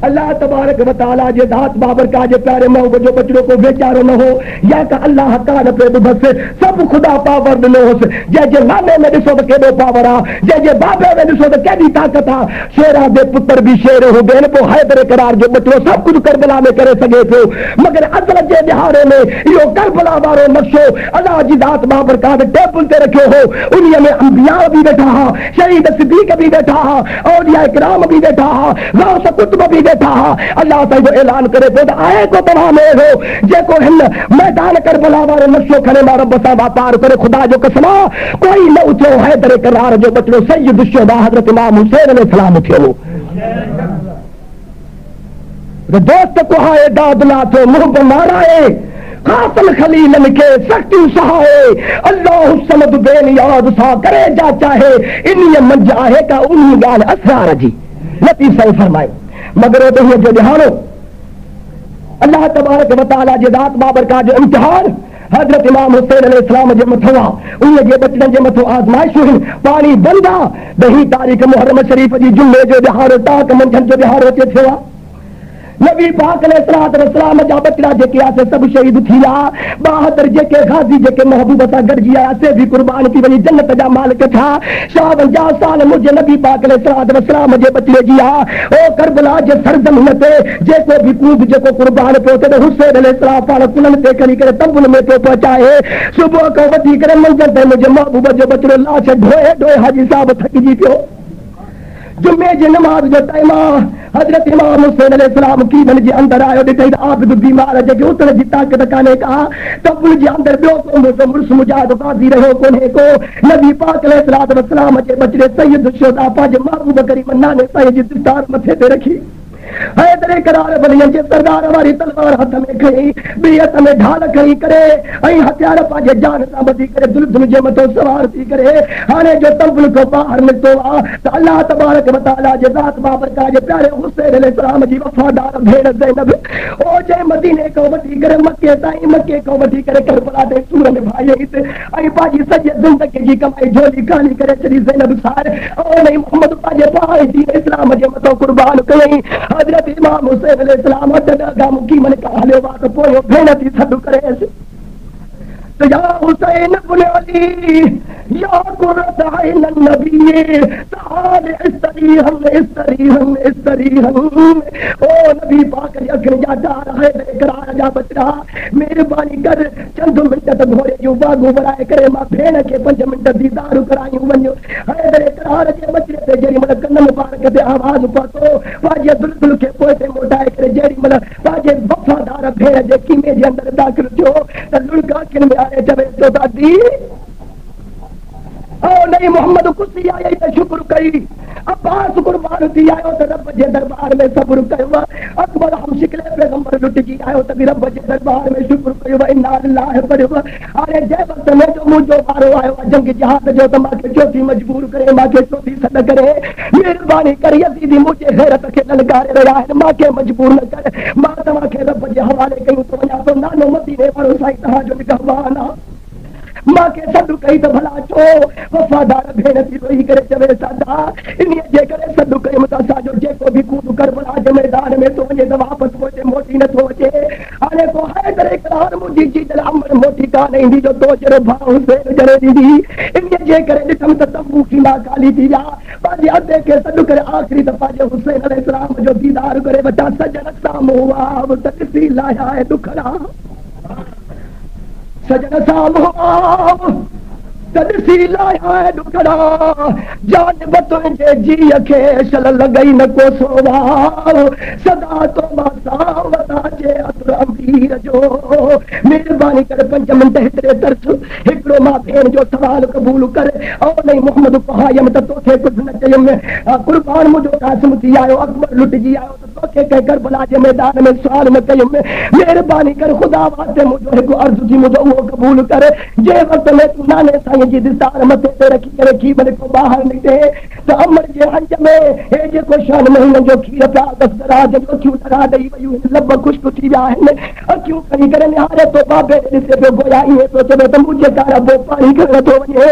अल्लाह तबारक व तआला जे दात बाबरका जे प्यारे महबूब जो बचड़ो को बेचारो न हो या का अल्लाह कान पे बस सब खुदा पावर ॾिनो होसि जंहिंजे नामे में ॾिसो त केॾो पावर आहे जंहिंजे बाबे में ॾिसो त केॾी ताक़त आहे शेरा दे पुत्र बि शेर हो बेन पोइ हैदर करार जो बचड़ो सभु कुझु करबला में करे सघे पियो मगर असल जे ॾिहारे में इहो करबला वारो नक्शो अल्लाह जी दात बाबरका टेबल ते रखियो हो उन्हीअ में अंबिया बि वेठा हा शहीद सिद्दीक़ बि वेठा हा औलिया इकराम बि वेठा हा गौस कुतुब बि वेठा हा अल्लाह ताईं ऐलान करे पियो त आहे को तव्हां में हो जेको हिन मैदान करबला वारो नक्शो खणे मां रब सां वापार करे ख़ुदा जो कसम कोई न उथियो हैदर करार जो बचड़ो सैयद शुहदा हज़रत इमाम हुसैन अलैहिस्सलाम उथियो दोस्त को हाए दादला तो मुहब माराए कासिम खलीलन के सख्ती सहाए अल्लाह समद बेनियाज सा करे जा चाहे इन्हीअ मंझ आहे का उन्ही ॻाल्हि असरार जी लतीफ़ फरमाए मगर वो जो ध्यानो अल्लाह तबारक व तआला जे दात बाबरका जो इम्तिहान हजरत इमाम हुसैन अलैहिस्सलाम जे मथो आहे उन जे बचड़नि जे मथो आज़माइशूं पाणी बंद आहे 10 तारीख़ मुहर्रम शरीफ़ जी जुमे जो ॾिहाड़ो ताक मंझंदि जो ॾिहाड़ो अचे थियो आहे नबी पाक अलैहिस्सलाम जा बचड़ा जेके आहे सभु शहीद थी विया 72 जेके गाज़ी जेके महबूब सां गॾिजी आया से बि क़ुर्बान थी वञी जन्नत जा मालिक था 52 साल मुंहिंजे नबी पाक अलैहिस्सलाम जे बचड़े जी आहे ओ करबला जे सरज़मीन ते जेको बि कूद जेको क़ुर्बान पियो थिए हुसैन अलैहिस्सलाम पाण कुलनि ते खणी करे तंबुल में पियो पहुचाए सुबुह खां वठी करे मंझंदि ताईं मुंहिंजे महबूब जो बचड़ो लाश ढोए ढोए हाजी साहब थकिजी पियो जुमे जी नमाज जो टाइम हजरत इमाम हुसैन अलैहिस्सलाम कीदन जे अंदर आयो ॾिठई त आबिद बीमार जेके उतण जी ताक़त कान्हे का तबुल जे अंदर ॿियो को मुर्स मुजाहिद गाज़ी रहियो कोन्हे को नबी पाक अलैहिस्सलाम जे बचड़े सैयद शुहदा पंहिंजे महबूब करीम नाने साईं जी दिस्तार मथे ते रखी हैदर करार बलियन जे सरदार वारी तलवार हथ में खणी ॿी हथ में ढाल खणी करे ऐं हथियार पंहिंजे जान सां ॿधी करे दुल्हन जे मथो सवार थी करे हाणे जो तंबुल खां ॿाहिरि निकितो आहे त अल्लाह तबारक व तआला जे ज़ात बाबरका जे प्यारे हुसैन अलैहिस्सलाम जी वफ़ादार भेण ज़ैनब ओ जे मदीने खां वठी करे मके ताईं मके खां वठी करे करबला ते सूर में भाई ऐं पंहिंजी सॼी ज़िंदगी जी कमाई झोली खाली करे छॾी ज़ैनब सार ओ नहीं मोहम्मद पंहिंजे पाए दीन इस्लाम जे मथो कुर्बान कयईं हजरत इमाम हुसैन अलैहिस्सलाम अॾ मुकी मन का हलियो वा त पोइ भेण थी सॾु करेसि तो या हुसैन इब्न अली या कुर्रत ऐन नबी ताल इस्तरीहन ओ नबी पाक जी अखियुनि जा दार है इकरार जा बचड़ा महिरबानी कर चंद मिंट त घोड़े जूं बागूं बढ़ाए करे मां भेण खे 5 मिंट दीदार करायूं वञो हैदर इकरार जे बचड़े ते जेॾी महिल कन मुबारक ते आवाज़ पहुतो पंहिंजे दुल्हन खे पोइ ते मोटाए करे जेॾी महिल पंहिंजे वफ़ादार भेण जे कीमे जे अंदरि दाख़िल थियो त लुड़का अखियुनि में आए चवे तो दादी ओ नहीं मोहम्मद कुसी आई त शुक्र कई अब्बास कुर्बान थी आयो तो रब जे दरबार में सब्र कयो। अकबर हम शिकले पैगंबर लुट जी आयो तो रब जे दरबार में शुक्र कयो। इन्ना लिल्लाहि पढ़ियो। अरे जै वक्त में जो मुंहिंजो वारो आयो जंग जहाद जो त मांखे चौथी मजबूर करे, मांखे चौथी सॾ करे। महिरबानी कर यज़ीदी मुंहिंजे गैरत खे ललकारे रहिया आहिनि, मांखे मजबूर न कर। मां तव्हांखे रब जे हवाले कयूं तो वञा तो नानो मदीने वारो साईं तव्हांजो निगहबान आहे। मां के सॾु कई त भला छो वफ़ादार भेण थी रोई करे चवे सादा इन जे करे सॾु कयुमि त असांजो जेको बि कूद करबला जे मैदान में थो वञे त वापसि पोइ मोटी नथो अचे। हाणे को हैदर इकरार मुंहिंजी चीज अमर मोटी कान ईंदी जो तो जहिड़ो भाउ हुसैन जरे ॾींदी। इन जे करे ॾिठमि त तंबू कीला खाली थी विया। पंहिंजे अधे खे सॾु करे आख़िरी दफ़ा जे हुसैन अलैहिस्सलाम जो दीदार करे वठा सजन साम्हूं आव त ॾिसी लाहिया ऐं ॾुखड़ा। सजन साम्हूं सी लाया ॾुखड़ा जान तुंहिंजे जीअ खे शल लॻई न को सोवाव सदा तो जे अतुर अमीर जो। महिरबानी करे 5 मिंट हिकिड़े तरस हिकिड़ो मां भेण जो सवाल क़बूल कर। और नहीं मोहम्मद पहायम त तोखे कुझु न चयुमि। कुर्बान मुंहिंजो कासिम थी आयो, अकबर लुटिजी आयो त तोखे कंहिं करबला जे मैदान में सुवाल न कयुमि। महिरबानी कर ख़ुदा वास्ते मुंहिंजो हिकु अर्ज़ु थी मुंहिंजो उहो क़बूल कर। जे वक़्त में तूं नाने साईं जी दिसार मथे ते रखी करे खीर को ॿाहिरि निकिरे त अमर जे हंज में हे जेको शान महीननि जो खीर पिया दस्तराज जो अखियूं लॻा ॾेई वयूं आहिनि, लब ख़ुश्क थी विया आहिनि। अखियूं खणी करे निहारे तो बाबे ॾिसे पियो गोया ईअं पियो चवे त मुंहिंजे कारा बो पाणी करे नथो वञे।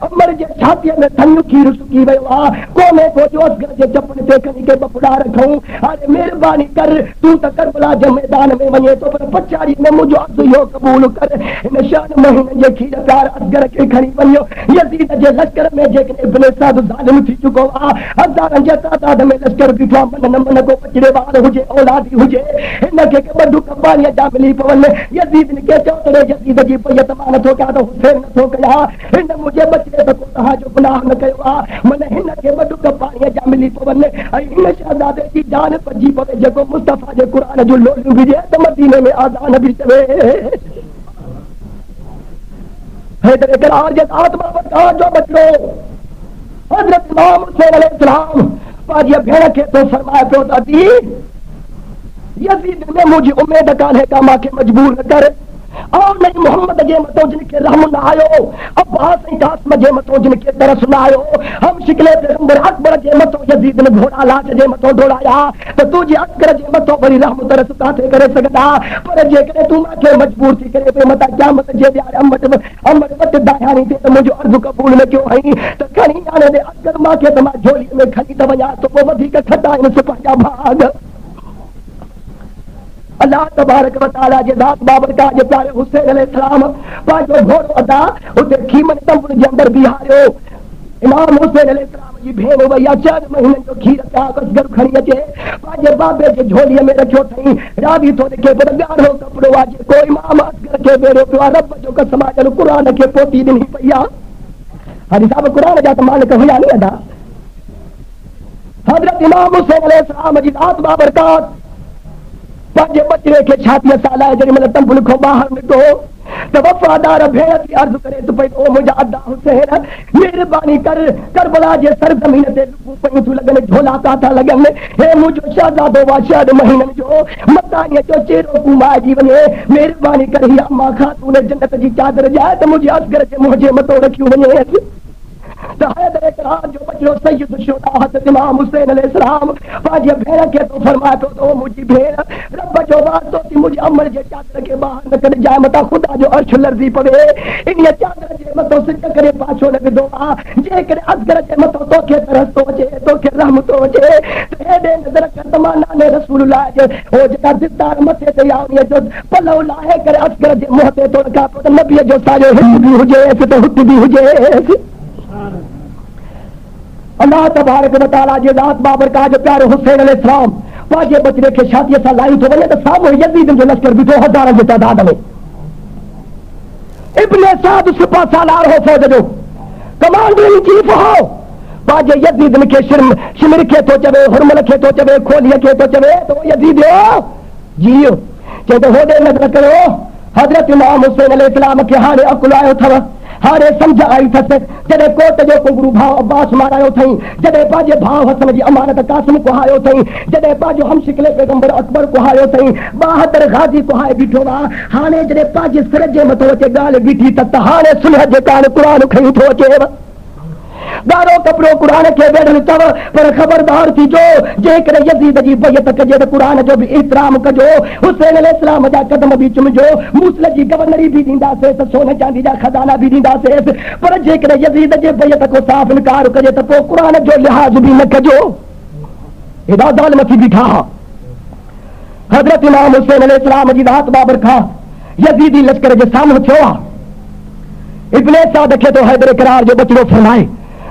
अमर जे छातीअ में थञ खीर सुकी वियो आहे, कोन्हे को जो असगर जे चपन ते खणी के बपुड़ा रखूं। हाणे महिरबानी कर तूं त करबला जे मैदान में वञे थो पर पछाड़ी में मुंहिंजो अर्ज़ु इहो क़बूल कर। हिन शान महीननि जे खीर प्यार असगर खे खणी वञो। यज़ीद जे लश्कर में जेकॾहिं इब्न साद ज़ालिम थी चुको आहे, हज़ारनि जे तादाद में लश्कर बीठो आहे, मन न मन को पचड़े वार हुजे औलादी हुजे हिन खे ॿ ढुक पाणीअ जा मिली पवनि। यज़ीद खे चओ त यज़ीद जी पयत मां नथो कयां त हुसैन नथो कयां, हिन मुंहिंजे बचड़े त को तव्हांजो गुनाह न कयो आहे। मन हिन खे ॿ ढुक पाणीअ जा मिली पवनि ऐं हिन शहज़ादे जी जान पइजी पवे जेको मुस्तफ़ा जे क़ुर जो लोलियूं हुजे त मदीने में आज़ान बि चवे। हैदर इकरार जे आत्मा वरदान जो बचड़ो हज़रत इमाम हुसैन अलैहिस्सलाम पंहिंजी भेण खे तो फरमाए पियो त अदी यज़ीद में मुंहिंजी उमेद कान्हे का मांखे मजबूर न कर। और नहीं मोहम्मद जे मथो जिनखे रहम न आयो, अब्बास ऐं कासिम जे मथो जिनखे तरस न आयो, हम शिकले पैगंबर अकबर जे मथो यज़ीद ने घोड़ा लाच जे मथो दौड़ाया त तुंहिंजे असगर जे मथो वरी रहम तरस काथे करे सघंदा। पर जेकॾहिं तूं मूंखे मजबूर थी करे पे मता क़यामत जे ॾियारे अमर वटि दायानी थिए त मुंहिंजो अर्ज़ु क़बूल न कयो हई त खणी आणे दे असगर मूंखे त मां झोलीअ में खणी त वञा त पोइ वधीक खटा आहिनि सुभाणे जा भाग। अल्लाह तबारक व तआला जे ज़ात बाबरकात जे प्यारे हुसैन अलैहिस्सलाम पंहिंजो घोड़ो अदा उते खीमन तंबुर जे अंदरि बीहारियो। इमाम हुसैन अलैहिस्सलाम जी भेण वई 4 महीननि जो खीर पिया असगर खणी अचे पंहिंजे बाबे जे झोलीअ में रखियो अथई। रावी थो लिखे पर ॻाढ़ो कपिड़ो आहे जेको इमाम असगर खे वेड़ो पियो आहे। रब जो कसम आहे ॼण क़ुर खे पोती ॾिनी पई आहे। हाजी साहिब क़ुर जा त मालिक हुया नी अदा। हज़रत इमाम हुसैन अलैहिस्सलाम जी ज़ात बाबरकात पंहिंजे बचड़े खे छातीअ सां लाइ जेॾी महिल तंबुल खां ॿाहिरि निकितो त वफ़ादार भेण थी अर्ज़ु करे त पई ओ मुंहिंजा अदा हुसैन महिरबानी कर करबला जे सरज़मीन ते लुकूं पयूं थियूं लॻनि, झोला था था लॻनि। हे मुंहिंजो शहज़ादो आहे 6 महीननि जो मतानीअ जो चेहरो घुमाइजी वञे। महिरबानी करे हीअ अम्मा ख़ातून जन्नत जी चादर ॾियाए त मुंहिंजे असगर जे मुंहं जे मथो रखियूं वञे। त हैदर इकरार जो बचड़ो सैयद शुहदा हज़रत इमाम हुसैन अलैहिस्सलाम पंहिंजी भेण खे तो फरमाए पियो त ओ मुंहिंजी भेण रब जो वास्तो थी मुंहिंजे अमर जे चादर खे ॿाहिरि न कढजाए मथां ख़ुदा जो अर्श लर्ज़ी पवे। इन चादर जे मथो सिज करे पाछो न विधो आहे। जेकॾहिं असगर जे मथो तोखे तरस थो अचे, तोखे रहम थो अचे त हेॾे नज़र कर त मां नाने रसूलुल्लाह जे हो जेका दिदार मथे ते आहे जो पलव लाहे करे असगर जे मुंहं ते थो रखां पियो त नबीअ जो साॼो हित बि हुजेसि त हुत बि हुजेसि। अल्लाह तबारक व तआला जे ज़ात बाबरकात जो प्यारो हुसैन अलैहिस्सलाम पंहिंजे बचड़े खे छातीअ सां लाई थो वञे त साम्हूं यज़ीद जो लश्कर बीठो हज़ारनि जी तइदाद में। इब्न साद सिपा सालार हो फौज जो कमांडर इन चीफ हो पंहिंजे यज़ीद खे शिमिर खे थो चवे, हुरमल खे थो चवे, खोलीअ खे थो चवे त यज़ीद जीउ चए त होॾे नज़र कयो हज़रत इमाम हुसैन अलैहिस्सलाम खे हाणे अकुल आयो अथव। हारे समझ आई थस जॾहिं कोट जो कुंगरू भाउ अब्बास मारायो अथई, जॾहिं पंहिंजे भाउ हसन जी अमानत कासिम कुहायो अथई, जॾहिं पंहिंजो हमशिकले पैगंबर अकबर कुहायो अथई, 72 गाज़ी कुहाए बीठो आहे। हाणे जॾहिं पंहिंजे सिर जे मथो अचे ॻाल्हि बीठी त हाणे सुलह जे कारण क़ुर खणी थो अचेव। ॻाढ़ो कपिड़ो क़ुर खे वेढ़ल अथव, पर ख़बरदार थीजो जेकॾहिं यज़ीद जी बैत कजे त क़ुर जो बि एतिराम कजो, हुसैन अलैहिस्सलाम जा क़दम बि चुमिजो, मूसल जी गवर्नरी बि ॾींदासीं, सोने चांदी जा खज़ाना बि ॾींदासीं, पर जेकॾहिं यज़ीद जे बैत को साफ़ इनकार कजे त पोइ क़ुर जो लिहाज़ बि न कजो। हेॾा ज़ालिम थी बीठा। हज़रत इमाम हुसैन अलैहिस्सलाम जी रात बाबर खां यज़ीदी लश्कर जे साम्हूं थियो आहे। इब्ने साद खे तो हैदर करार जो बचड़ो फरमाए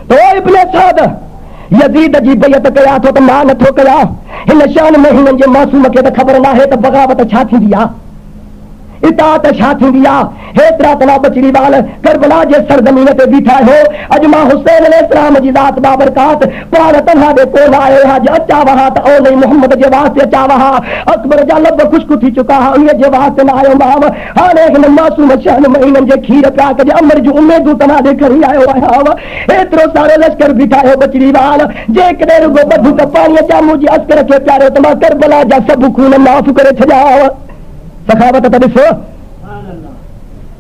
तो इब्ने साद यज़ीद जी बैत कया थो त मां नथो कया। हिन शान में हिननि जे मासूम खे त ख़बर नाहे त बग़ावत छा थींदी आहे, इताअत छा थींदी आहे। हेतिरा तना बचड़ी वाल करबला जे सरज़मीन ते बीठा हो। अॼु मां हुसैन अलैहिस्सलाम जी ज़ात बाबरकात पाण तव्हां ॾे कोन आयो हा, अचा वहा त ओ नहीं मोहम्मद जे वास्ते अचा वहा। अकबर जा लब खुश्क थी चुका हा, उन जे वास्ते न आयो मां। हाणे हिन मासूम शान में हिननि जे खीर पिया कजे, अमर जूं उमेदूं तव्हां ॾे खणी आयो आहियां। एतिरो सारो लश्कर बीठा हो बचड़ी वाल, जेकॾहिं रुगो बधू त पाणीअ जा मुंहिंजे अस्कर खे प्यारियो त मां करबला जा सभु खून माफ़ करे छॾिया। सखावत त ॾिसो,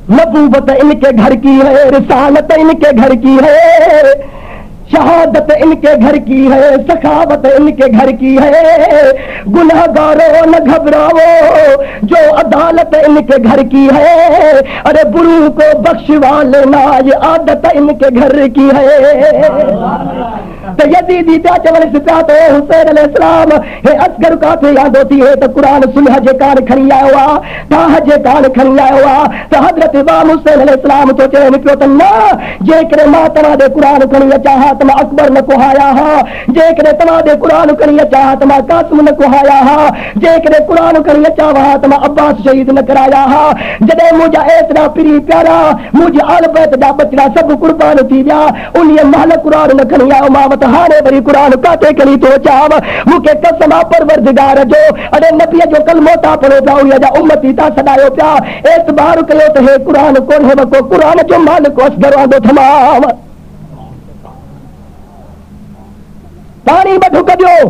नबूवत इनके घर की है, रिसालत इनके घर की है, शहादत इनके घर की है, सखावत इनके घर की है। गुनहगारों न घबराओ जो अदालत इनके घर की है, अरे बुरू को बख्शवा लेना ये आदत इनके घर की है। तो यजीदी प्या चवण पिया तो हुसैन अलैहिस्सलाम हे असगर काथे यादो थी है तो क़ुर सुलह जे कान खणी आयो आ, ताह जे कान खणी आयो आ। तो हज़रत इमाम हुसैन अलैहिस्सलाम तो चए निकिरो त न, जेकॾहिं मां तव्हां ॾे क़ुर खणी अचां हा त मां अकबर न कुहाया हा, जेकॾहिं तव्हां ॾे क़ुर खणी अचां हा त मां कासिम न कुहाया हा, जेकॾहिं क़ुर खणी अचां हा त मां अब्बास शहीद न कराया हा। जॾहिं मुंहिंजा एतिरा पिरी प्यारा मुंहिंजे आल बैत जा बचड़ा सभु कुर्बान थी विया, उन महिल क़ुर न खणी आयो मां। हाणे वरी क़ुर काथे खणी थो अचां, मूंखे कसम आहे परवरदिगार जो, अड़े नबीअ जो कलमो था पढ़ो पिया, उन जा उम्मती था सॾायो पिया। एतबार कयो त हे क़ुर कोन्हे को, क़ुर जो मालिक असगर वांदो तमाम। पाणी ॿ ढुक ॾियो,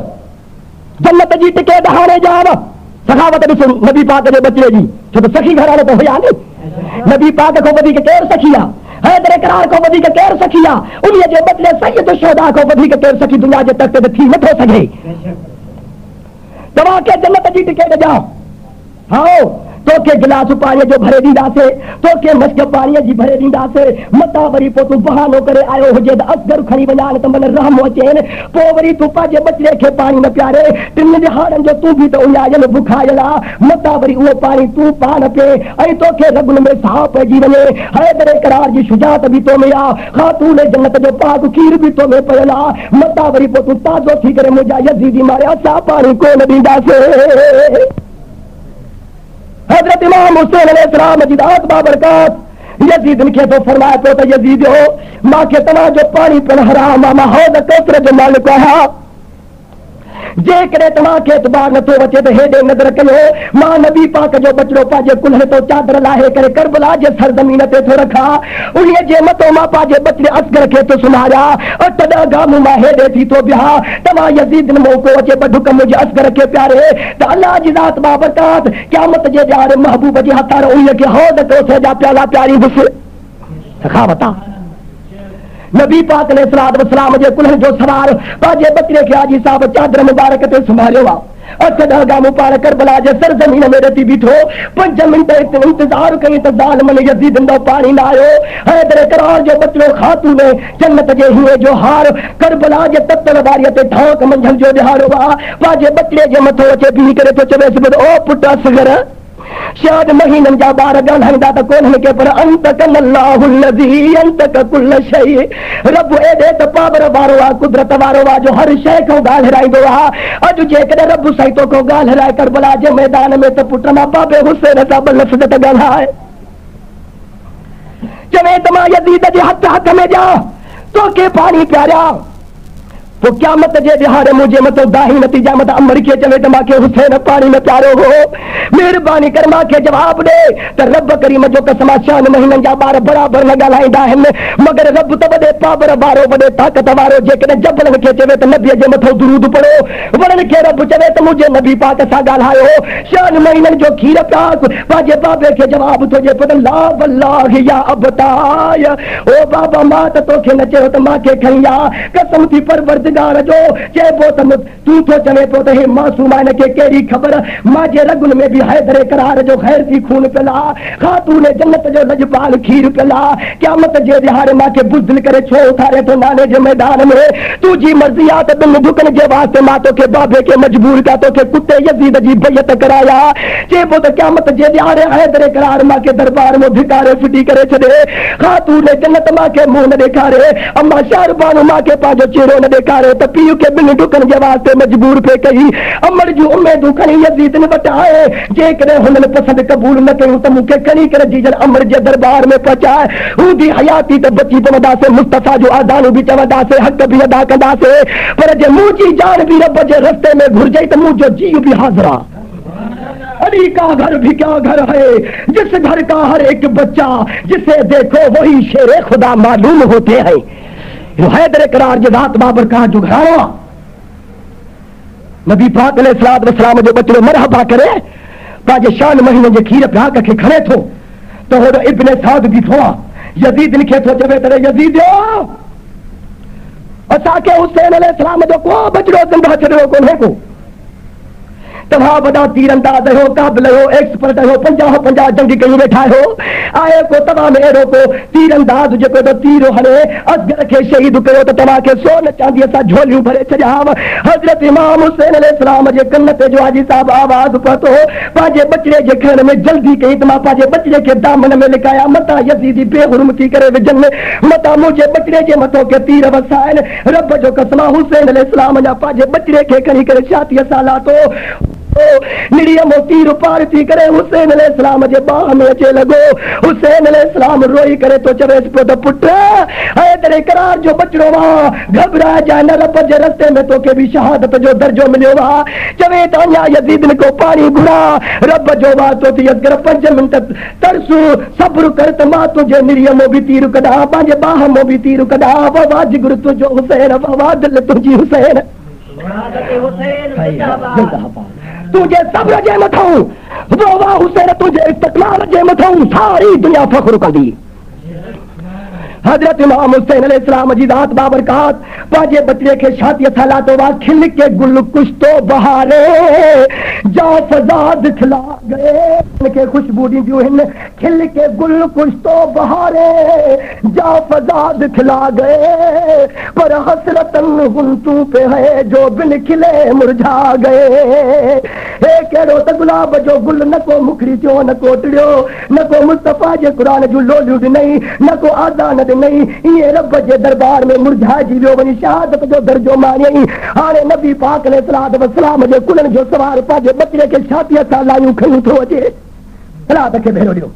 जन्नत जी टिकेट हाणे ॾियांव। सखावत ॾिसो नबी पाक जे बचड़े जी, छो त सखी घराणे त हुया नी, नबी पाक खां वधीक केरु सखी आहे, हैदर करार खां वधीक केरु सखी आहे, उन जे बदले सैयद शुहदा खां वधीक केरु सखी दुनिया जे तख़्त ते थी नथो सघे। तव्हांखे जन्नत जी टिकेट ॾियां, हाओ तोखे गिलास पाणीअ जो भरे ॾींदासीं, तोखे मस्क पाणीअ जी भरे ॾींदासीं। मतां वरी पोइ तूं बहानो करे आयो हुजे त असगर खणी वञा त मन रहम अचेनि, पोइ वरी तूं पंहिंजे बचड़े खे पाणी न पियारे, टिनि ॾिहाड़नि जो तूं बि त उञायल बुखायल आहे, मतां वरी उहो पाणी तूं पाण पीए ऐं तोखे रगुन में साह पइजी वञे। हैदर करार जी शुजात बि तो में आहे, ख़ातून जन्नत जो पाक खीर बि तो में पियल आहे, मतां वरी पोइ तूं ताज़ो थी करे मुंहिंजा यज़ीदी मारे असां पाणी कोन ॾींदासीं। हज़रत इमाम हुसैन अलैहिस्सलाम जी दात बाबरकात यजीदन खे तो फरमाए पियो त यजीद हो मूंखे तव्हांजो पाणी पिण हराम आहे, मां हौद कौसर जो मालिक आहियां। जेकॾहिं तव्हांखे एतबार नथो अचे त हेॾे नज़र कयो, मां नबी पाक जो बचड़ो पंहिंजे कुल्हे तो चादर लाहे करे करबला जे सरज़मीन ते थो रखां, उन जे मथो मां पंहिंजे बचड़े असगर खे तो सुम्हारिया, 8 गाम मां हेॾे थी थो बिहा। तव्हां यजीदन मौक़ो अचे बढुक मुंहिंजे असगर खे प्यारे त अल्लाह जी ज़ात बाबरकात क़यामत जे ॾियारे महबूब जे हथार उन खे हौद कौसर जा प्याला प्यारी हुस। सखावत आहे नबी पाक अलैहिस्सलाम जे कुल्हनि जो सवार पंहिंजे बचड़े खे हाजी साहब चादर मुबारक ते सुम्हारियो आहे। 8 गाम पाण करबला जे सरज़मीन में रती बीठो, 5 मिंट इंतजार कई त ज़ालिमन यज़ीदन ॾांहुं पाणी न आयो। हैदर करार जो बचड़ो ख़ातून जन्नत जे हीअं जो हार करबला जे ततल वारीअ ते ढांक मंझंदि जो ॾिहाड़ो आहे, पंहिंजे बचड़े जे मथो अचे बीही करे तो चवेसि ओ पुट असगर, शायद महीननि जा ॿार ॻाल्हाईंदा त कोन्हनि के, पर अंत कल्लाहुल्लज़ी अंत कुल्ल शै, रब एॾे त पावर वारो आहे, कुदरत वारो आहे जो हर शइ खां ॻाल्हाईंदो आहे। अॼु जेकॾहिं रब साईं तोखां ॻाल्हाए करबला जे मैदान में त पुट मां बाबे हुसैन सां ॿ लफ़्ज़ त ॻाल्हाए, चवे त मां यज़ीद जे हथ में ॾियां तोखे पाणी पियारिया, वो क्या मत जे दिहाड़े मुझे मत दाही नतीजा मत अमर के चले तो माके हुसैन पानी में प्यारो हो मेहरबानी कर मां के जवाब दे तो रब करीम जो कसमा शान महीनन जा बार बराबर न ॻाल्हाईंदा आहिनि मगर रब त वॾे पावर वारो वॾे ताक़त वारो जेकॾहिं जबलनि खे चवे त नबीअ जे मथां दुरूद पढ़ो वरनि खे रब चवे त मुंहिंजे नबी पाक सां ॻाल्हायो शान महीननि जो खीर प्यास पंहिंजे बाबे खे जवाब थो ॾिए पर ला वल्लाह या अबताय ओ बाबा मां त तोखे न चयो त मां खे खणी आ कसम थी परवरदिगार जो चइबो त तूं थो चवे पियो त हे मासूम हिन खे कहिड़ी ख़बर मां जे रगुन में बि हैदर करार जो ख़ैर थी खून पियल आहे ख़ातून जन्नत जो लजपाल खीर पियल आहे क़यामत जे ॾिहाड़े मां खे बुज़दिल करे छो उथारे थो नाने जे मैदान में तुंहिंजी मर्ज़ी आहे त ॿिनि ढुकनि जे वास्ते मां तोखे बाबे खे मजबूर कया तोखे कुते यज़ीद जी बैयत कराया चइबो त क़यामत जे ॾिहाड़े हैदर करार मां खे दरबार में भिकारे फिटी करे छॾे ख़ातून जन्नत मां खे मुंहुं न ॾेखारे अम्मा शाहरबानो मां खे पंहिंजो चेहरो न ॾेखारे त पीउ खे ॿिनि ढुकनि जे वास्ते मजबूर पे कई अमर जूं उमेदूं खणी यज़ीदनि वटि आए जेकॾहिं हुननि पसंदि क़बूल न कयूं त मूंखे खणी करे जीजन अमर जे दरबार में पहुचाए हूंदी हयाती त बची पवंदासीं मुस्तफ़ा जो आदान बि चवंदासीं हक़ बि अदा कंदासीं पर जे मुंहिंजी जान बि रब जे रस्ते में घुरिजई त मुंहिंजो जीव बि हाज़िर आहे अली का घर भी क्या घर है जिस घर का हर एक बच्चा जिसे देखो वही शेर खुदा मालूम होते हैं हैदर करार जे रात बाबर का जो घरानो नबी पाक अलैहिस्सलातु वस्सलाम जो बचड़ो मरहबा करे पंहिंजे शान महीने जे खीर प्याक खे खणे थो त होॾो इब्न साद बीठो आहे यज़ीद खे थो चवे त यज़ीद असांखे हुसैन अलैहिस्सलाम जो को बचड़ो ज़िंदा छॾियो कोन्हे को तव्हां वॾा तीरंदाज़ हो काबिल हो एक्सपर्ट हो 50 जंगी कयूं वेठा हो आए को तव्हां में अहिड़ो को तीरंदाज़ जेको त तीरो हणे असगर खे शहीद कयो त तव्हांखे सोन चांदीअ सां झोलियूं भरे छॾियाव हज़रत इमाम हुसैन अलैहिस्सलाम जे कन ते जो हाजी साहब आवाज़ पहुतो पंहिंजे बचड़े जे खणण में जल्दी कई त मां पंहिंजे बचड़े खे दामन में लिकाया मतां यज़ीदी बेहुरम थी करे विझनि मतां मुंहिंजे बचड़े जे मथो के तीर वसाइनि रब जो कसम हुसैन अलैहिस्सलाम जा पंहिंजे बचड़े खे खणी करे छातीअ सां लाथो निड़ीअ मो तीर पार थी करे हुसैन अलैहिस्सलाम जे बाह में अचे लॻो हुसैन अलैहिस्सलाम रोई करे तो चवेसि पियो त पुट हैदर करार जो बचड़ो आहे घबराइजांइ न रब जे रस्ते में तोखे बि शहादत जो दर्जो मिलियो आहे चवे त अञा यज़ीदन को पाणी घुरा रब जो वास्तो थी असगर 5 मिंट तरसु सब्र कर त मां तुंहिंजे निड़ीअ मो बि तीर कढां पंहिंजे बाह मो बि तीर कढां ववा जिगर तुंहिंजो हुसैन ववा दिल तुंहिंजी हुसैन तुझे सब्र जे मथां ववा हुसैन तुझे इस्तक़लाल जे मथां सारी दुनिया फ़ख्र कंदी हजरत इमाम हुसैन अलैहिस्सलाम जी दात बाबरकात पंहिंजे बचड़े खे छातीअ सां लाथो वा खिल के गुल कुछ तो बहारे जा फज़ा दिखला गए उनखे खुशबू ॾींदियूं आहिनि खिल के गुल कुछ तो बहारे जा फज़ा दिखला गए पर हसरतन हुन पे है जो बिन खिले मुरझा गए हे कहिड़ो त गुलाब जो गुल न को मुखड़ी थियो न को टिड़ियो न को मुस्तफ़ा जे क़ुरान जूं लोलियूं ॾिनई न को आज़ान नहीं ये रब जे दरबार में मुरझाइजी वियो वञी शहादत जो दर्जो माणियई हाणे नबी पाक अलैहिस्सलातु वस्सलाम जे कुलनि जो सवार पंहिंजे बचड़े खे छातीअ सां लायूं खयूं थो अचे सलात खे भेरो ॾियो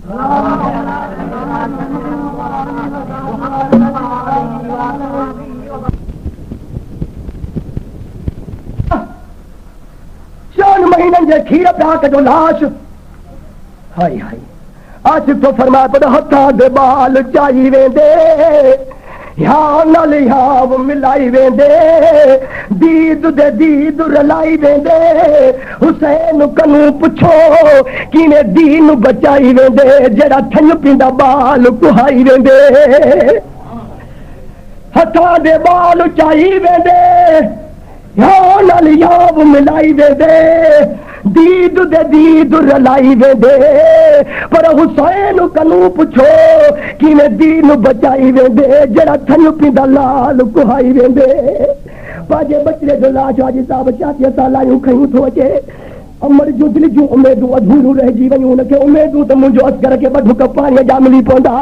शान महीननि जे खीर प्याक जो लाश हाय हाय आशिक़ तो फरमाए पर हथां दे बाल चाही वेंदे या नाल याव मिलाई वेंदे दीद दे दीद रलाई वेंदे हुसैन कनू पुछो किवें दीन बचाई वेंदे जेड़ा थन पींदा बाल कुहाई वेंदे हथां दे बाल चाही वेंदे या नाल याव मिलाई वेंदे दीद दे दीद रलाई वेंदे पर हुसैन कनू पुछो किवें दीन बचाई वेंदे जेड़ा थन पींदा लाल कुहाई वेंदे पंहिंजे बचड़े जो लाश हाजी साहब छातीअ सां लायूं खयूं थो अचे अमर जो दिल जूं उमेदूं अधूरियूं रहिजी वञूं उनखे उमेदूं त मुंहिंजो असगर खे ॿ ढुक पाणीअ जा मिली पवंदा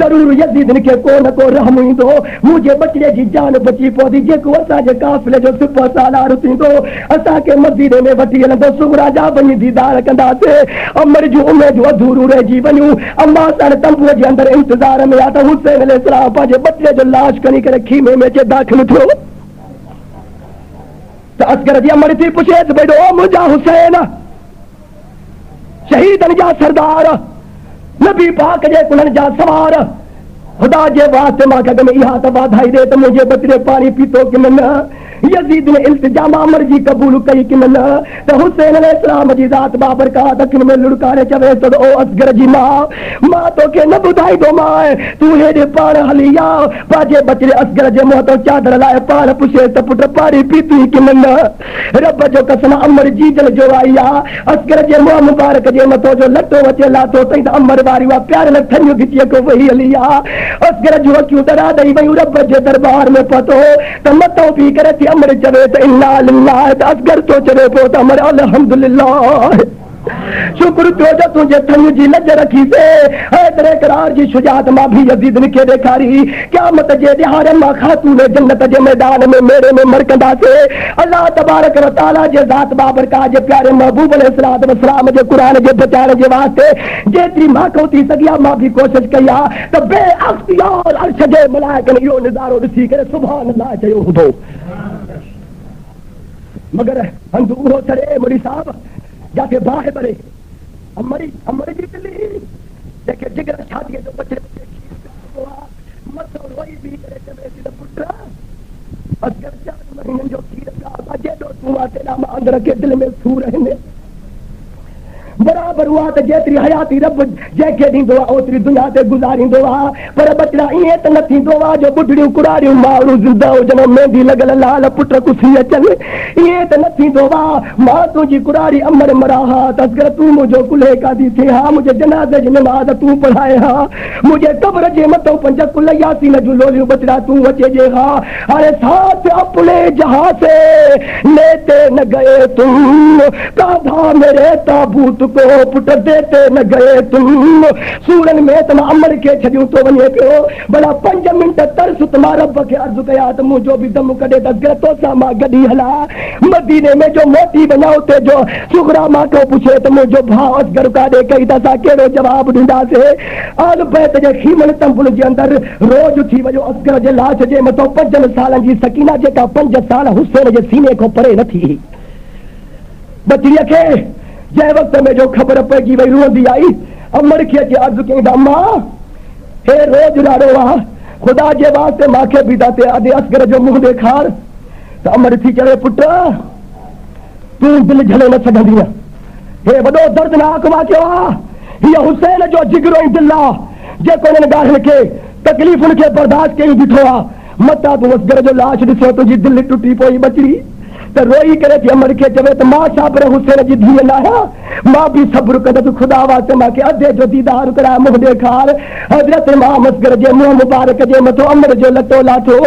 ज़रूरु यज़ीदन खे को न को रहम ईंदो मुंहिंजे बचड़े जी जान बची पवंदी जेको असांजे काफ़िले जो सिपो सालार थींदो असांखे मदीने में वठी हलंदो सुगरा जा वञी दीदार कंदासीं अमर जूं उमेदूं अधूरियूं रहिजी वञूं अम्मा सां तंबूअ जे अंदरि इंतज़ार में आहे त हुसैन अलैहिस्सलाम पंहिंजे बचड़े जो लाश खणी करे खीमे में अचे दाख़िल थियो तो असगर जी अमर थी पुछे तो बेडो मुझा हुसैन शहीदन जा सरदार नबी पाक जे कुलन जा सवार खुदा जे वास्ते मां के में इहा त वाधाई दे तो मुझे बतरे पानी पीतो कि न यजीद ने इल्तिजाम अमर जी कबूल कई कि न तो हुसैन अलैहिस्सलाम जी जात बाबर का दखन में लुड़कारे चवे तो ओ असगर जी मां तो के न बुधाई दो मां तू हेडे पाण हलिया बाजे बचरे असगर जे मुंह तो चादर लाए पाण पुछे तो पुट पानी पीती कि न रब जो कसम अमर जी जल जो आया असगर जे मुंह मुबारक जे मथो जो लटो वचे लातो तई अमर वारी वा प्यार न थन्यो खिचिए को वही हलिया असगर जो क्यों डरा दई वही रब जे दरबार में पतो तो मतो पी करे थी अमर चवे तो इन्ना लिल्लाह असगर तो चवे पो तो अमर अल्हम्दुलिल्लाह शुक्र तो जो तुझे थन्यू जी लज रखी से तेरे करार जी शुजात मां भी यजीद ने के देखारी क्या मत जे दिहारे मां खातून जन्नत जे मैदान में मेरे में मरकंदा से अल्लाह तबारक व तआला जे जात बाबर का जे प्यारे महबूब अलैहिस्सलात व सलाम जे कुरान जे बचाने जे वास्ते जेतरी मां को थी सगिया मां भी कोशिश कया तो बे अख्तियार अर्श जे मलाइकन यो नजारो दिसी करे सुभान अल्लाह चयो हुदो मगर हंधु उहो छड़े मुरी साहब जाके बाहे बरे अमरी जी दिल्ली देखे जिगर शादी जो बच्चे मत रोई भी करे चवे सी पुत्र असगर 4 महीने जो खीर का बाजे दो तू तेरा अंदर के दिल में सू रहने बराबर हुआ तो जेतरी हयाती रब जैके दींदो ओतरी दुनिया ते गुजारींदो पर बचड़ा इए त न थींदो जो बुढ़ड़ियूं कुड़ारियूं माण्हू ज़िंदा हुजनि मेहंदी लॻल लाल पुट कुसी अचनि इए त न थींदो मां तुंहिंजी कुड़ारी अमर मरा हा त असगर तूं मुंहिंजो कुल्हे कादी थिए हा मुंहिंजे जनाज़े जी नमाज़ तूं पढ़ाए हा मुंहिंजे कब्र जे मथां 5 कुल यासीन जूं लोलियूं बचड़ा तूं अचेजे हा हाणे साथ अपने जहां से लेते न गए तुम काधा मेरे ताबूत को पुट देते न गए तुम सूरन में तुम अमर के छड़ियों तो वने पियो भला 5 मिनट तरस तुम्हारा रब के अर्ज कया तो मुझो भी दम कढे त गतो सा मां गडी हला मदीने में जो मोती बनाओ ते जो सुगरा मां को पूछे तो मुझो भाव असगर का दे कई ता केड़ो जवाब दिंदा से आल बैत जे खीमन तंबुल जे अंदर रोज थी वजो असगर जे लाश जे मतो 5 सालन जी सकीना जेका 5 साल हुसैन जे सीने को परे न थी बचड़ीअ खे जै वक्त में जो खबर पइजी वई रोंदी आई अमर खे अची अर्ज़ कई अम्मा हे रोज ॾाढो आहे खुदा जे वास्ते मांखे बि दाते अदे असगर जो मुंहुं ॾेखार त अमर थी चवे पुट तूं दिलि झले न सघंदीअ हे वॾो दर्दनाक वाक़ियो आहे हीअ हुसैन जो जिगरो ऐं दिलि आहे जेको हिननि ॻाल्हियुनि खे तकलीफ़ुनि खे बर्दाश्त कई बीठो आहे मतां तूं असगर जो लाश ॾिसो तुंहिंजी दिलि टुटी पई बचड़ी तो रोई करे थी अमर के चवे तो मां साबर हुसैन जी धीअ न आहियां मां भी सब्र कंदसि खुदा वास्ते मांखे अधे जो दीदार कराए मुंहुं ॾेखार हज़रत इमाम असगर जे मुंहुं मुबारक जे मथो अमर जो लटो लाथो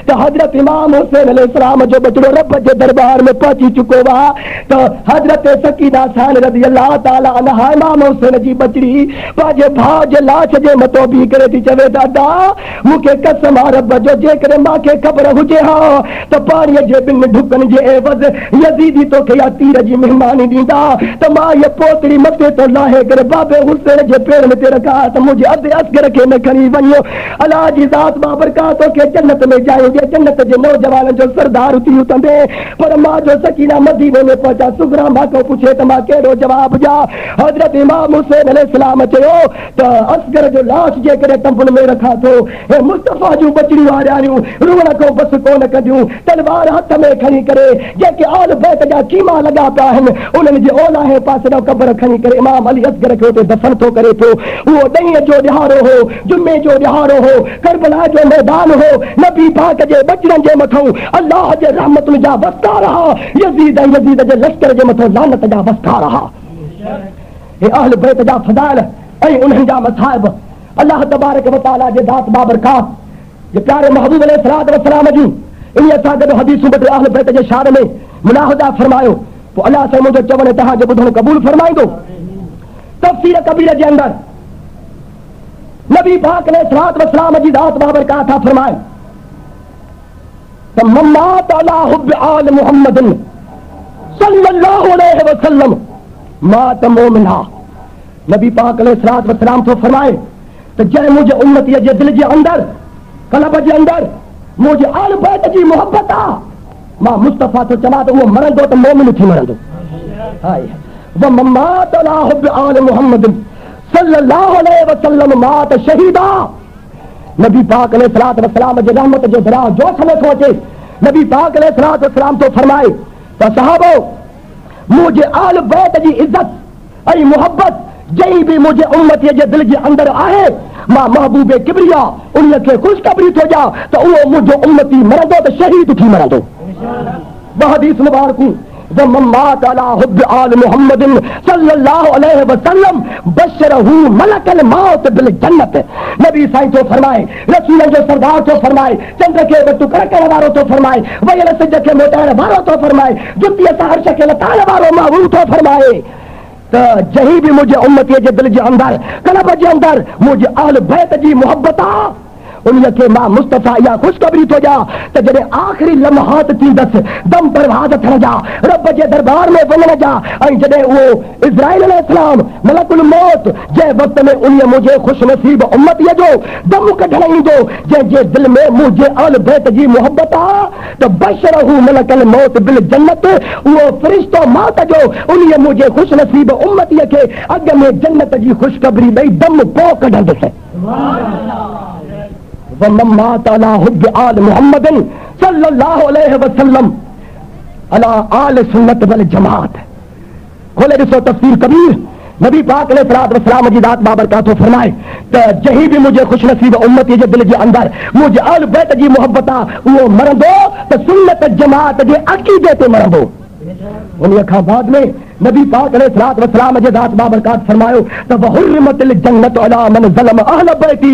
तो हज़रत इमाम हुसैन अलैहिस्सलाम जो बचड़ो रब जे दरबार में पहुची चुको वा तो हज़रत सकीना सान रज़ी अल्लाह ताला अन्हा इमाम हुसैन जी बचड़ी पंहिंजे भाउ जे लाश जे मथो बीह करे थी चवे दादा मूंखे कसम आहे रब जो जेकॾहिं मांखे ख़बर हुजे हा तो पाणीअ जे 2 ढुकनि जे यजीदी तो के या तीर जी मेहमानी दींदा तो मां ये पोतरी मथे तो लाहे करे बाबे हुसैन जे पेरन ते रखा तो मुझे अधे असगर के न खणी वञो अल्लाह जी ज़ात बाबरकात के जन्नत में जाएंगे जन्नत जे नौजवान जो सरदार थी उतंदे पर मां जो सकीना मदीने में पहुंचा सुगरा मां को पूछे तो मां केड़ो जवाब जा हजरत इमाम हुसैन अलैहिस्सलाम चयो तो असगर जो लाश जे करे तंबुल में रखा तो ए मुस्तफा जो बचड़ी वारियां रुवण को बस कोन कदियूं तलवार हथ में खणी करे जेके आल बैत जा कीमा लगा पिया आहिनि उन्हनि जे ओलाहे पासे ॾांहुं क़बर खणी करे इमाम अली असगर खे उते दफ़न थो करे पियो उहो ॾहींअ जो ॾिहाड़ो हो जुमे जो ॾिहाड़ो हो करबला जो मैदान हो नबी पाक जे बचड़नि जे मथां अल्लाह जे रहमतुनि जा वस्ता रहा यजीद ऐं यजीद जे लश्कर जे मथां लानत जा वस्ता रहा हे अहल बैत जा फज़ाइल ऐं उन्हनि जा मसाइब अल्लाह तबारक व तआला जे ज़ात बाबरकात जे प्यारे महबूब अलैहिस्सलात व सलाम जूं इन सां गॾु हदीसूं बि अहल बैत जे शान में मुनाहिदा फरमायो पोइ अल्लाह साईं मुंहिंजो चवण तव्हांजो ॿुधण क़बूल फरमाईंदो तफ़सीर कबीर जे अंदरि नबी पाक ने सलात व सलाम जी ज़ात बाबरकात था फरमाए त मम्मात अला हुब आल मुहम्मदिन सल्लल्लाहु अलैहि वसल्लम मात मोमिना नबी पाक ने सलात व सलाम तो फरमाए त जंहिं मुंहिंजे उम्मतीअ जे दिलि जे अंदरि कल्ब जे अंदरि मुझे आल बैत जी मोहब्बत आ मां मुस्तफ़ा तो चवा तो वो मरंदो तो मोमिन थी मरंदो। हाय व मम्मात अला हुब आल मुहम्मद सल्लल्लाहु अलैहि वसल्लम मात शहीदा। नबी पाक अलैहिस्सलातु वस्सलाम जे रहमत जो दरा जो समय को अचे नबी पाक अलैहिस्सलातु वस्सलाम तो फरमाए त सहाबो मुझे आल बैत जी इज्जत ऐं मोहब्बत जई भी मुझे उम्मतीअ जे दिल जे अंदर आहे मां महबूबे किबरिया उन्हीअ खे ख़ुशख़बरी थो ॾियां त उहो मुंहिंजो उम्मती मरंदो त शहीद थी मरंदो। ॿ हदीस मुबारकूं वमम्मात अला हुब आल मुहम्मदिन सल्लल्लाहु अलैहि वसल्लम बशरहू मलकल मौत बिल जन्नत। नबी साईं तो फरमाए रसूलनि जो सरदार तो फरमाए चंद्र खे बटू कड़कण वारो तो फरमाए वयल सिज खे मोटाइण वारो तो फरमाए जुतीअ सां अर्श खे लताइण वारो मां हू तो फरमाए त जही भी मुझे उम्मतीअ जे दिल जे अंदर कल्ब जे अंदर मुझे आल बैत जी मोहब्बत आ उन्हीअ खे मां मुस्तफ़ा इहा ख़ुशख़बरी थो ॾियां त जॾहिं आख़िरी लम्हात थींदसि दम परवाज़ थियण जा रब जे दरबार में वञण जा ऐं जॾहिं उहो इज़राइल अलैहिस्सलाम मलकुल मौत जंहिं वक़्त में उन्हीअ मुंहिंजे ख़ुशनसीब उम्मतीअ जो दम कढण ईंदो जंहिंजे दिल में मुंहिंजे आल बैत जी मोहब्बत आहे त बशरहू मलकुल मौत बिल जन्नत उहो फ़रिश्तो मौत जो उन्हीअ मुंहिंजे ख़ुशनसीब उम्मतीअ खे अॻ में जन्नत जी ख़ुशख़बरी ॾेई दम पोइ कढंदुसि। वमम्मात अला हुब आल मुहम्मदिन सल्लल्लाहु अलैहि वसल्लम अला आल सुन्नत वल जमात। खोले ॾिसो तफ़सीर कबीर नबी पाक अलैहिस्सलातु वस्सलाम जी ज़ात बाबरकात फरमाए त जही भी मुझे खुशनसीब उम्मती जे दिल जे अंदर मुझे आल बैत जी मोहब्बत आहे उहो मरंदो त सुन्नत जमात जे अक़ीदे ते मरंदो। उन खां बाद में नबी पाक अलैहिस्सलातु वस्सलाम जे ज़ात बाबरकात फरमायो त वहुर्रिमतिल जन्नत अला मन ज़लम अहल बैती